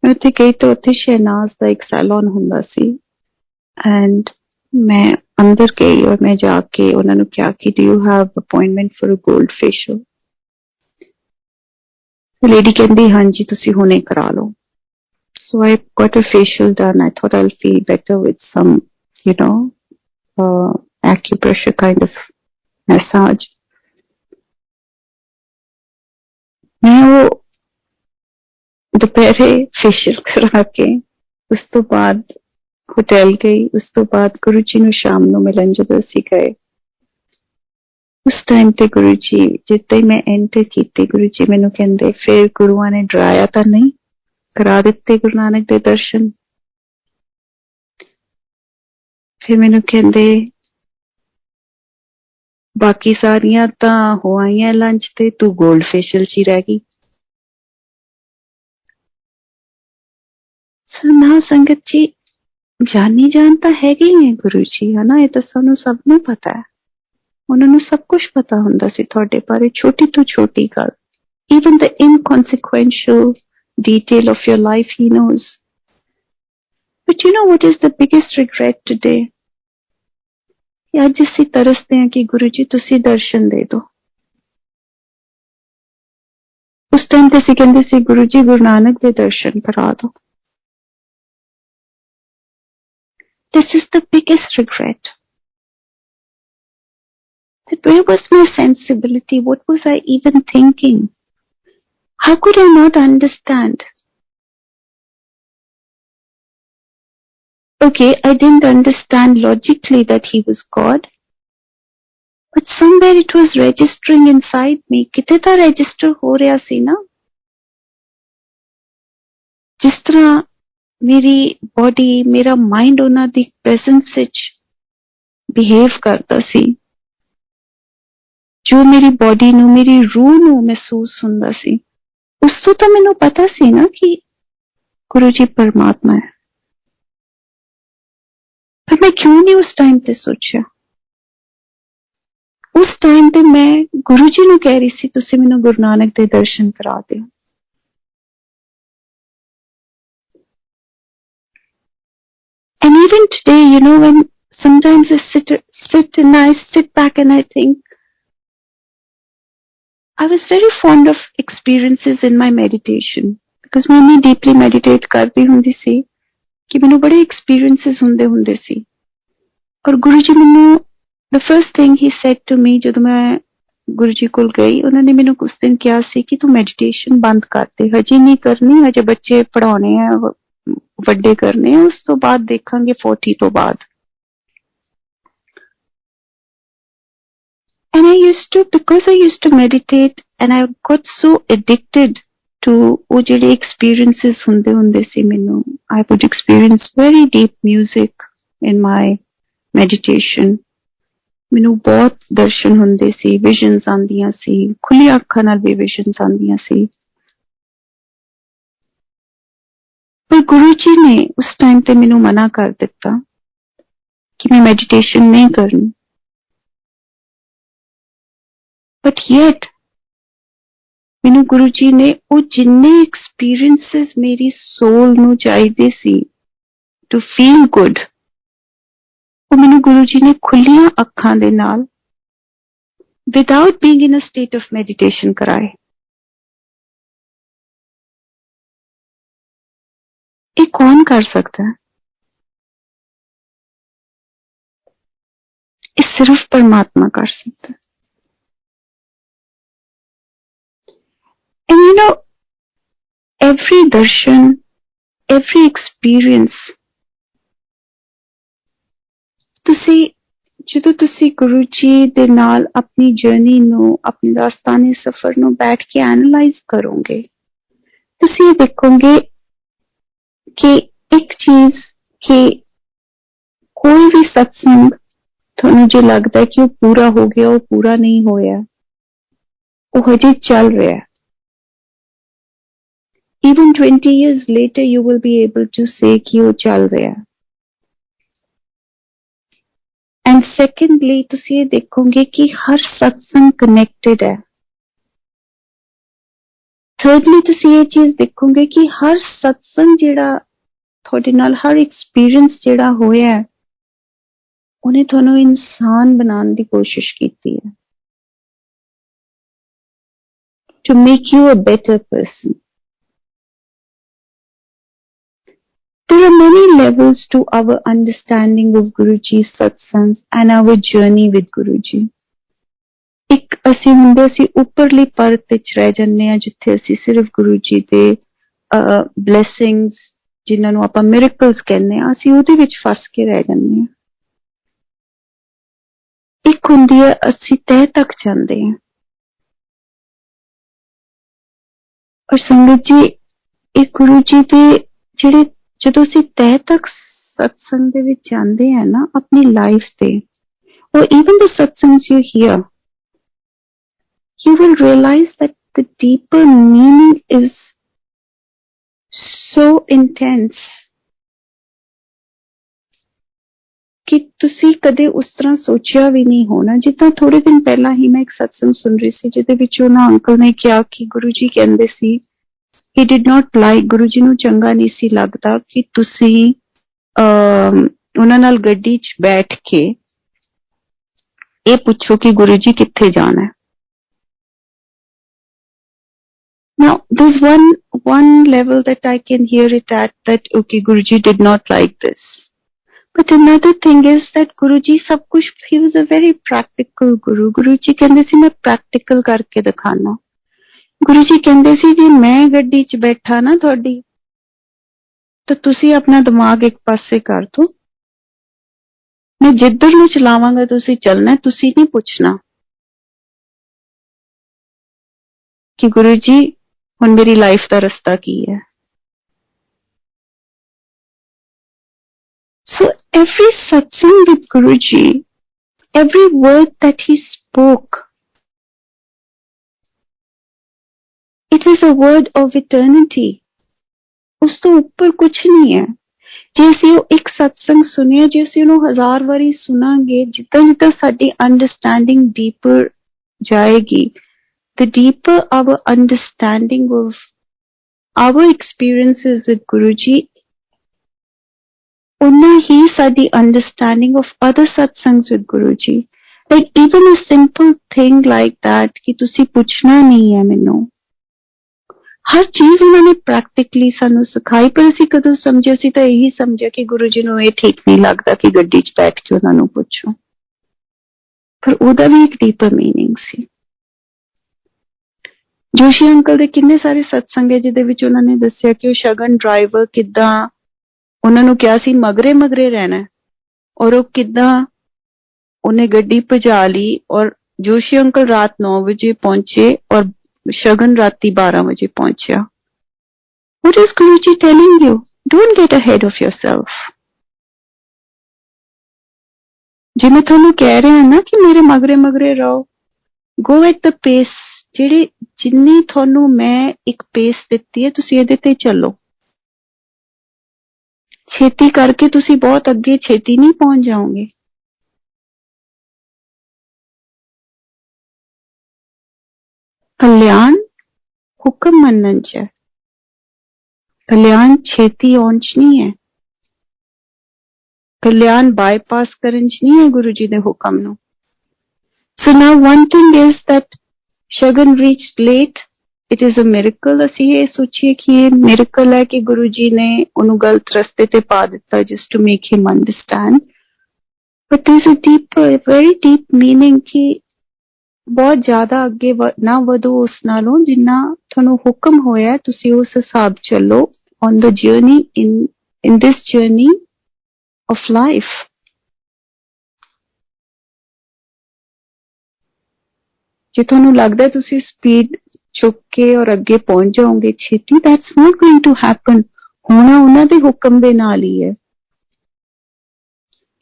ਮੈਂ ਉੱਥੇ ਗਈ ਤਾਂ ਉੱਥੇ ਸ਼ਹਿਨਾਜ਼ ਦਾ ਇੱਕ ਸੈਲੂਨ ਹੁੰਦਾ ਸੀ ਐਂਡ ਮੈਂ ਅੰਦਰ ਗਈ ਔਰ ਮੈਂ ਜਾ ਕੇ ਉਹਨਾਂ ਨੂੰ ਕਿਹਾ ਕਿ do you have appointment for a gold facial? Lady ਕਹਿੰਦੀ ਹਾਂਜੀ ਤੁਸੀਂ ਹੁਣੇ ਕਰਾ ਲਓ। So I got a facial done. I thought I'll feel better with some, acupressure kind of massage. मैं वो दोपहरे फेशियल करा के उस तो बाद होटल गई। उस तो बाद गुरु जी ਨੂੰ शाम ਨੂੰ मिलन ਜਦੋਂ ਅਸੀਂ गए उस टाइम ਤੇ गुरु जी ਜਿੱਦਾਂ ਹੀ मैं एंटर ਕੀਤੀ गुरु जी ਮੈਨੂੰ ਕਹਿੰਦੇ ਫਿਰ ਗੁਰੂਆਂ ਨੇ ਡਰਾਇਆ ਤਾਂ ਨਹੀਂ, ਕਰਾ ਦਿੱਤੇ ਗੁਰੂ ਨਾਨਕ ਦੇ ਦਰਸ਼ਨ। ਫਿਰ ਮੈਨੂੰ ਕਹਿੰਦੇ ਬਾਕੀ ਸਾਰੀਆਂ ਤਾਂ ਹੋ ਆਈਆਂ ਲੰਚ ਤੇ ਤੂੰ ਗੋਲਡ ਫੇਸ਼ੀਅਲ 'ਚ ਹੀ ਰਹਿ ਗਈ। ਨਾ ਸੰਗਤ ਜੀ ਜਾਨੀ ਜਾਨ ਤਾਂ ਹੈਗੇ ਹੀ ਹੈ ਗੁਰੂ ਜੀ, ਹਨਾ, ਇਹ ਤਾਂ ਸਾਨੂੰ ਸਭ ਨੂੰ ਪਤਾ ਹੈ। ਉਹਨਾਂ ਨੂੰ ਸਭ ਕੁਝ ਪਤਾ ਹੁੰਦਾ ਸੀ ਤੁਹਾਡੇ ਬਾਰੇ, ਛੋਟੀ ਤੋਂ ਛੋਟੀ ਗੱਲ, even the inconsequential detail of your life he knows. But you know what is the biggest regret today? ਅੱਜ ਅਸੀਂ ਤਰਸਦੇ ਹਾਂ ਕਿ ਗੁਰੂ ਜੀ ਤੁਸੀਂ ਦਰਸ਼ਨ ਦੇ ਦਿਓ। ਉਸ ਟਾਈਮ ਤੇ ਅਸੀਂ ਕਹਿੰਦੇ ਸੀ ਗੁਰੂ ਜੀ ਗੁਰੂ ਨਾਨਕ ਦੇ ਦਰਸ਼ਨ ਕਰਾ ਦਿਓ। This is the biggest regret. That where was my sensibility? What was I even thinking? How could I not understand? Okay, I didn't understand logically that he was God, but somewhere it was registering inside me. किते ता register हो रहा सी ना, जिस तरह मेरी body मेरा mind ਉਹਨਾਂ ਦੀ presence ਵਿੱਚ behave ਕਰਦਾ ਸੀ, ਜੋ ਮੇਰੀ ਬੋਡੀ ਨੂੰ ਮੇਰੀ ਰੂਹ ਨੂੰ ਮਹਿਸੂਸ ਹੁੰਦਾ ਸੀ, ਉਸ ਤੋਂ ਤਾਂ ਮੈਨੂੰ ਪਤਾ ਸੀ ਨਾ ਕਿ ਗੁਰੂ ਜੀ ਪਰਮਾਤਮਾ ਹੈ। पर मैं क्यों नहीं उस टाइम पे सोचा? उस टाइम पे मैं गुरु जी ਨੂੰ ਕਹਿ ਰਹੀ ਸੀ ਤੁਸੀਂ ਮੈਨੂੰ ਗੁਰੂ ਨਾਨਕ ਦੇ ਦਰਸ਼ਨ ਕਰਾ ਦਿਓ। And even today, when sometimes I sit and I sit back and I think, I was very fond of experiences in my meditation because मैं इतनी deeply meditate करती हुंदी सी कि मैंने बड़े experiences ਹੁੰਦੇ ਸੀ। और गुरु जी मैंने the first thing he said to me ਜਦੋਂ मैं गुरु जी ਕੋਲ ਗਈ, ਉਹਨਾਂ ਨੇ ਮੈਨੂੰ ਕੁਝ ਦਿਨ ਕਿਹਾ ਸੀ ਕਿ ਤੂੰ meditation ਬੰਦ ਕਰ ਦੇ, ਹਜੇ ਨਹੀਂ ਕਰਨੀ, ਹਜੇ ਬੱਚੇ ਪੜਾਉਣੇ ਆ, ਵੱਡੇ ਕਰਨੇ ਆ, ਉਸ ਤੋਂ ਬਾਅਦ ਦੇਖਾਂਗੇ 40 ਤੋਂ ਬਾਅਦ। And because I used to meditate and I got so addicted to ਉਹ ਜਿਹੜੇ experiences ਹੁੰਦੇ ਸੀ ਮੈਨੂੰ, I would experience very deep music in my meditation. ਮੈਨੂੰ ਬਹੁਤ ਦਰਸ਼ਨ ਹੁੰਦੇ ਸੀ, ਵਿਜ਼ਨਸ ਆਉਂਦੀਆਂ ਸੀ, ਖੁੱਲੀਆਂ ਅੱਖਾਂ ਨਾਲ ਵੀ ਵਿਜ਼ਨਸ ਆਉਂਦੀਆਂ ਸੀ। ਪਰ ਗੁਰੂ ਜੀ ਨੇ ਉਸ ਟਾਈਮ ਤੇ ਮੈਨੂੰ ਮਨਾ ਕਰ ਦਿੱਤਾ ਕਿ ਮੈਂ ਮੈਡੀਟੇਸ਼ਨ ਨਹੀਂ ਕਰਨੀ। ਬਟ ਯet ਮੈਨੂੰ ਗੁਰੂ ਜੀ ਨੇ ਉਹ ਜਿੰਨੇ ਐਕਸਪੀਰੀਐਂਸਿਸ ਮੇਰੀ ਸੋਲ ਨੂੰ ਚਾਹੀਦੇ ਸੀ ਟੂ ਫੀਲ ਗੁੱਡ, ਉਹ ਮੈਨੂੰ ਗੁਰੂ ਜੀ ਨੇ ਖੁੱਲੀਆਂ ਅੱਖਾਂ ਦੇ ਨਾਲ without being in a state of meditation कराए। ये कौन कर सकता है? ये सिर्फ परमात्मा कर सकता है। And you know, every Darshan, every experience, ਤੁਸੀਂ ਜਦੋਂ ਤੁਸੀਂ ਗੁਰੂ ਜੀ ਦੇ ਨਾਲ ਆਪਣੀ ਜਰਨੀ ਨੂੰ, ਆਪਣੇ ਰਾਸਤਾਨੀ ਸਫ਼ਰ ਨੂੰ ਬੈਠ ਕੇ ਐਨਾਲਾਈਜ਼ ਕਰੋਗੇ, ਤੁਸੀਂ ਇਹ ਦੇਖੋਗੇ ਕਿ ਇੱਕ ਚੀਜ਼ ਕਿ ਕੋਈ ਵੀ ਸਤਸੰਗ ਤੁਹਾਨੂੰ ਜੇ ਲੱਗਦਾ ਹੈ ਕਿ ਉਹ ਪੂਰਾ ਹੋ ਗਿਆ, ਉਹ ਪੂਰਾ ਨਹੀਂ ਹੋਇਆ, ਉਹ ਹਜੇ ਚੱਲ ਰਿਹਾ। Even 20 years later, you will be able to say कि वो चल रहा है। And secondly, तुसी ये देखोगे कि हर सत्संग कनेक्टेड है। Thirdly, तुसी ये चीज देखोगे कि हर सत्संग जेड़ा थोड़े नाल, हर एक्सपीरियंस जेड़ा होया है, उन्हें थोनों इंसान बनाने की कोशिश की है। To make you a better person. There are many levels to our understanding of Guruji's satsangs and our journey with Guruji. एक ਅਸੀਂ ਹੁੰਦੇ ਅਸੀਂ ਉੱਪਰਲੀ ਪਰਤ ਵਿੱਚ ਰਹਿ ਜਾਂਦੇ ਹਾਂ, ਜਿੱਥੇ ਅਸੀਂ ਸਿਰਫ ਗੁਰੂ ਜੀ ਦੇ ਬਲੇਸਿੰਗਸ, ਜਿਨ੍ਹਾਂ ਨੂੰ ਆਪਾਂ ਮਿਰੇਕਲਸ ਕਹਿੰਦੇ ਹਾਂ, ਅਸੀਂ ਉਹਦੇ ਵਿੱਚ ਫਸ ਕੇ ਰਹਿ ਜਾਂਦੇ ਹਾਂ। ਇੱਕ ਹੁੰਦੀ ਹੈ ਅਸੀਂ ਤਹਿ ਤੱਕ ਜਾਂਦੇ ਹਾਂ। ਔਰ ਸੰਗਤ ਜੀ, ਇਹ ਗੁਰੂ ਜੀ ਦੇ ਜਿਹੜੇ, ਜਦੋਂ ਅਸੀਂ ਤਹਿ ਤੱਕ ਸਤਸੰਗ ਦੇ ਵਿੱਚ ਜਾਂਦੇ ਹਾਂ ਨਾ ਆਪਣੀ ਲਾਈਫ ਤੇ, or even the satsangs you hear, you will realize that the deeper meaning is so intense कि ਤੁਸੀਂ ਕਦੇ ਉਸ ਤਰ੍ਹਾਂ ਸੋਚਿਆ ਵੀ ਨਹੀਂ ਹੋਣਾ। ਜਿੱਦਾਂ ਥੋੜੇ ਦਿਨ ਪਹਿਲਾਂ ਹੀ ਮੈਂ ਇੱਕ ਸਤਸੰਗ ਸੁਣ ਰਹੀ ਸੀ, ਜਿਹਦੇ ਵਿੱਚ ਉਹਨਾਂ ਅੰਕਲ ਨੇ ਕਿਹਾ ਕਿ ਗੁਰੂ ਜੀ ਕਹਿੰਦੇ ਸੀ, he did not like, Guru ji ਨੂੰ ਚੰਗਾ ਨਹੀਂ ਸੀ ਲੱਗਦਾ ਕਿ ਤੁਸੀਂ ਉਹਨਾਂ ਨਾਲ ਗੱਡੀ 'ਚ ਬੈਠ ਕੇ ਇਹ ਪੁੱਛੋ ਕਿ ਗੁਰੂ ਜੀ ਕਿੱਥੇ ਜਾਣਾ ਹੈ। Now, there's one level that I can hear it at, that okay, Guruji did not like this. But another thing is that Guruji sab kuch, he was a very practical Guru. Guruji कहते सी मैं practical करके दिखाना। Guruji कहते सी जे मैं गड्डी च बैठा ना थोड़ी, तो तुसी अपना दिमाग एक पासे कर दो, मैं जिधर ਨੂੰ ਚਲਾਵਾਂਗਾ ਤੁਸੀਂ ਚੱਲਣਾ, ਤੁਸੀਂ नहीं पूछना कि गुरुजी ਹੁਣ ਮੇਰੀ ਲਾਈਫ ਦਾ ਰਸਤਾ ਕੀ ਹੈ। So every satsang with Guruji, every word that he spoke, it is a word of eternity. ਉਸ ਤੋਂ ਉੱਪਰ ਕੁਛ ਨਹੀਂ ਹੈ। ਜੇ ਅਸੀਂ ਉਹ ਇੱਕ ਸਤਸੰਗ ਸੁਣੀਏ, ਜੇ ਅਸੀਂ ਉਹਨੂੰ 1000 ਵਾਰੀ ਸੁਣਾਂਗੇ, ਜਿੱਦਾਂ ਜਿੱਦਾਂ ਸਾਡੀ ਅੰਡਰਸਟੈਂਡਿੰਗ ਡੀਪਰ ਜਾਏਗੀ, the deeper our understanding of our experiences with Guruji, उन्ना ही साडी understanding of other satsangs with Guruji. Like even a simple thing like that कि तुसी पूछना नहीं है मैनू, हर चीज उन्होंने प्रैक्टिकली सानू सिखाई। पर असी कदों समझे, असी तो यही समझे कि गुरु जी नू ये ठीक नहीं लगता कि गड्डी च बैठ के उन्हां नू पुछो, पर ओदा भी एक डीपर मीनिंग सी। जोशी अंकल दे किन्ने सारे सत्संग है जिहदे विच उन्हां ने दस्सिया कि वो शगन ड्राइवर किद्दां उन्हां नू कहा सी मगरे मगरे रहना है, और वो किद्दां उन्हें गड्डी भजा ली, और जोशी अंकल रात 9 बजे पहुंचे और शगन राती 12 बजे पहुंचा। What is Guruji telling you? Don't get ahead of yourself. जे मैं थानू कह रहा ना कि मेरे मगरे मगरे रहो, go at the pace, ਜਿਹੜੀ ਜਿੰਨੀ ਤੁਹਾਨੂੰ ਮੈਂ ਇੱਕ ਪੇਸ ਦਿੱਤੀ ਹੈ ਤੁਸੀਂ ਇਹਦੇ ਤੇ ਚੱਲੋ। ਛੇਤੀ ਕਰਕੇ ਤੁਸੀਂ ਬਹੁਤ ਅੱਗੇ ਛੇਤੀ ਨਹੀਂ ਪਹੁੰਚ ਜਾਓਗੇ। ਕਲਿਆਣ ਹੁਕਮ ਮੰਨਣ ਚ ਹੈ, ਕਲਿਆਣ ਛੇਤੀ ਆਉਣ ਚ ਨਹੀਂ ਹੈ, ਕਲਿਆਣ ਬਾਈਪਾਸ ਕਰਨ ਚ ਨਹੀਂ ਹੈ ਗੁਰੂ ਜੀ ਦੇ ਹੁਕਮ ਨੂੰ। So now one thing is that Shagun reached late. It is a miracle. ਅਸੀਂ ਇਹ ਸੋਚੀਏ ਕਿ ਇਹ miracle ਹੈ ਕਿ ਗੁਰੂ ਜੀ ਨੇ ਉਹਨੂੰ ਗਲਤ ਰਸਤੇ ਤੇ ਪਾ ਦਿੱਤਾ just to make him understand. But there's a deep, very deep meaning ਕਿ ਬਹੁਤ ਜ਼ਿਆਦਾ ਅੱਗੇ ਨਾ ਵਧੋ ਉਸ ਨਾਲੋਂ ਜਿੰਨਾ ਤੁਹਾਨੂੰ ਹੁਕਮ ਹੋਇਆ ਤੁਸੀਂ ਉਸ ਹਿਸਾਬ ਚੱਲੋ on the journey in this journey of life. ਜੇ ਤੁਹਾਨੂੰ ਲੱਗਦਾ ਤੁਸੀਂ ਸਪੀਡ ਚੁੱਕ ਕੇ ਔਰ ਅੱਗੇ ਪਹੁੰਚ ਜਾਓਗੇ ਛੇਤੀ that's not going to happen. ਹੋਣਾ ਉਹਨਾਂ ਦੇ ਹੁਕਮ ਦੇ ਨਾਲ ਹੀ ਹੈ।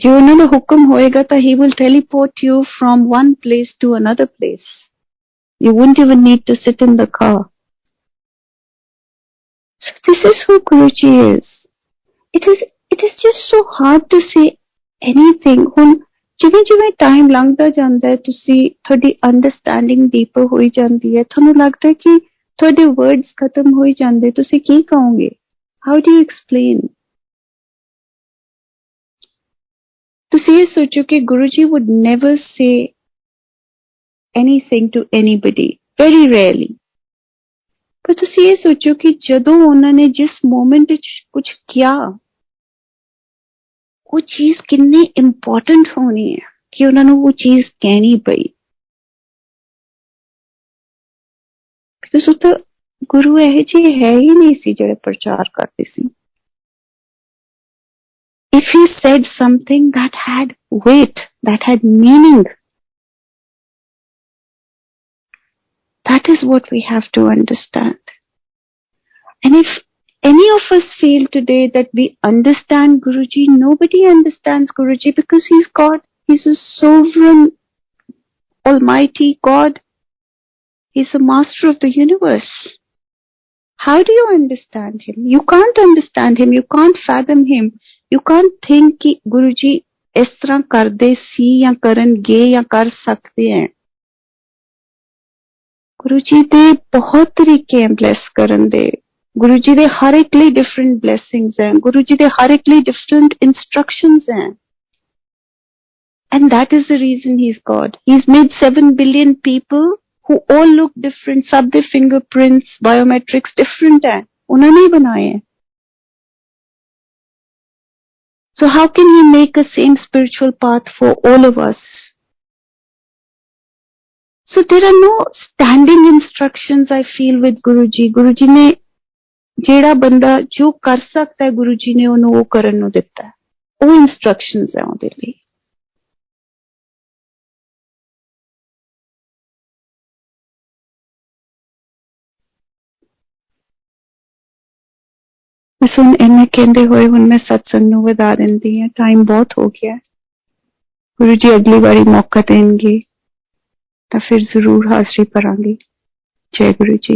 ਜੇ ਉਹਨਾਂ ਦਾ ਹੁਕਮ ਹੋਏਗਾ ਤਾਂ he will teleport you from one place to another place. You won't even need to sit in the car. So this is who Guruji is. It is just so hard to say anything. ਹੁਣ ਜਿਵੇਂ ਜਿਵੇਂ time ਲੰਘਦਾ ਜਾਂਦਾ ਹੈ ਤੁਸੀਂ ਤੁਹਾਡੀ understanding deeper ਹੋਈ ਜਾਂਦੀ ਹੈ ਤੁਹਾਨੂੰ ਲੱਗਦਾ ਹੈ ਕਿ ਤੁਹਾਡੇ ਵਰਡਸ ਖਤਮ ਹੋਈ ਜਾਂਦੇ ਤੁਸੀਂ ਕੀ ਕਹੋਗੇ ਹਾਊ ਡੂ ਯੂ ਐਕਸਪਲੇਨ ਤੁਸੀਂ ਇਹ ਸੋਚੋ ਕਿ Guru ji would never say anything to anybody very rarely ਪਰ ਤੁਸੀਂ ਇਹ ਸੋਚੋ ਕਿ ਜਦੋਂ ਉਹਨਾਂ ਨੇ ਜਿਸ ਮੋਮੈਂਟ ਵਿੱਚ ਕੁਝ ਕਿਹਾ ਉਹ ਚੀਜ਼ ਕਿੰਨੀ ਇੰਪੋਰਟੈਂਟ ਹੋਣੀ ਹੈ ਕਿ ਉਹਨਾਂ ਨੂੰ ਉਹ ਚੀਜ਼ ਕਹਿਣੀ ਪਈ ਬਿਕਾਜ਼ ਉਹ ਤਾਂ ਗੁਰੂ ਇਹੋ ਜਿਹੇ ਹੈ ਹੀ ਨਹੀਂ ਸੀ ਜਿਹੜੇ ਪ੍ਰਚਾਰ ਕਰਦੇ ਸੀ if he said something that had weight, that had meaning, that is what we have to understand. And if any of us feel today that we understand Guruji, nobody understands Guruji because he's God. He's a sovereign, almighty God. He's the master of the universe. How do you understand him? You can't understand him. You can't fathom him. You can't think कि Guruji इस तरह करदे सी या करनगे या कर सकते हैं Guruji दे बहुत तरीके हैं bless करन दे Guruji दे हर एक लिए different blessings हैं Guruji दे हर एक लिए different instructions हैं and that is the reason he's God. He's made 7 billion people who all look different. सब दे fingerprints, biometrics different हैं उन्होंने ही बनाए हैं So how can he make a same spiritual path for all of us? So there are no standing instructions I feel with Guruji. Guruji ने जेड़ा बंदा जो कर सकता है Guruji ने उन्हें वो करन नू दिता है. वो instructions है उनके लिए. बस हुण इन्ने कहंदे होए हुण मैं सत्संग नू वधा दिंदी हां टाइम बहुत हो गया गुरु जी अगली बारी मौका देंगे तो फिर जरूर हाजिरी भरांगी जय गुरु जी।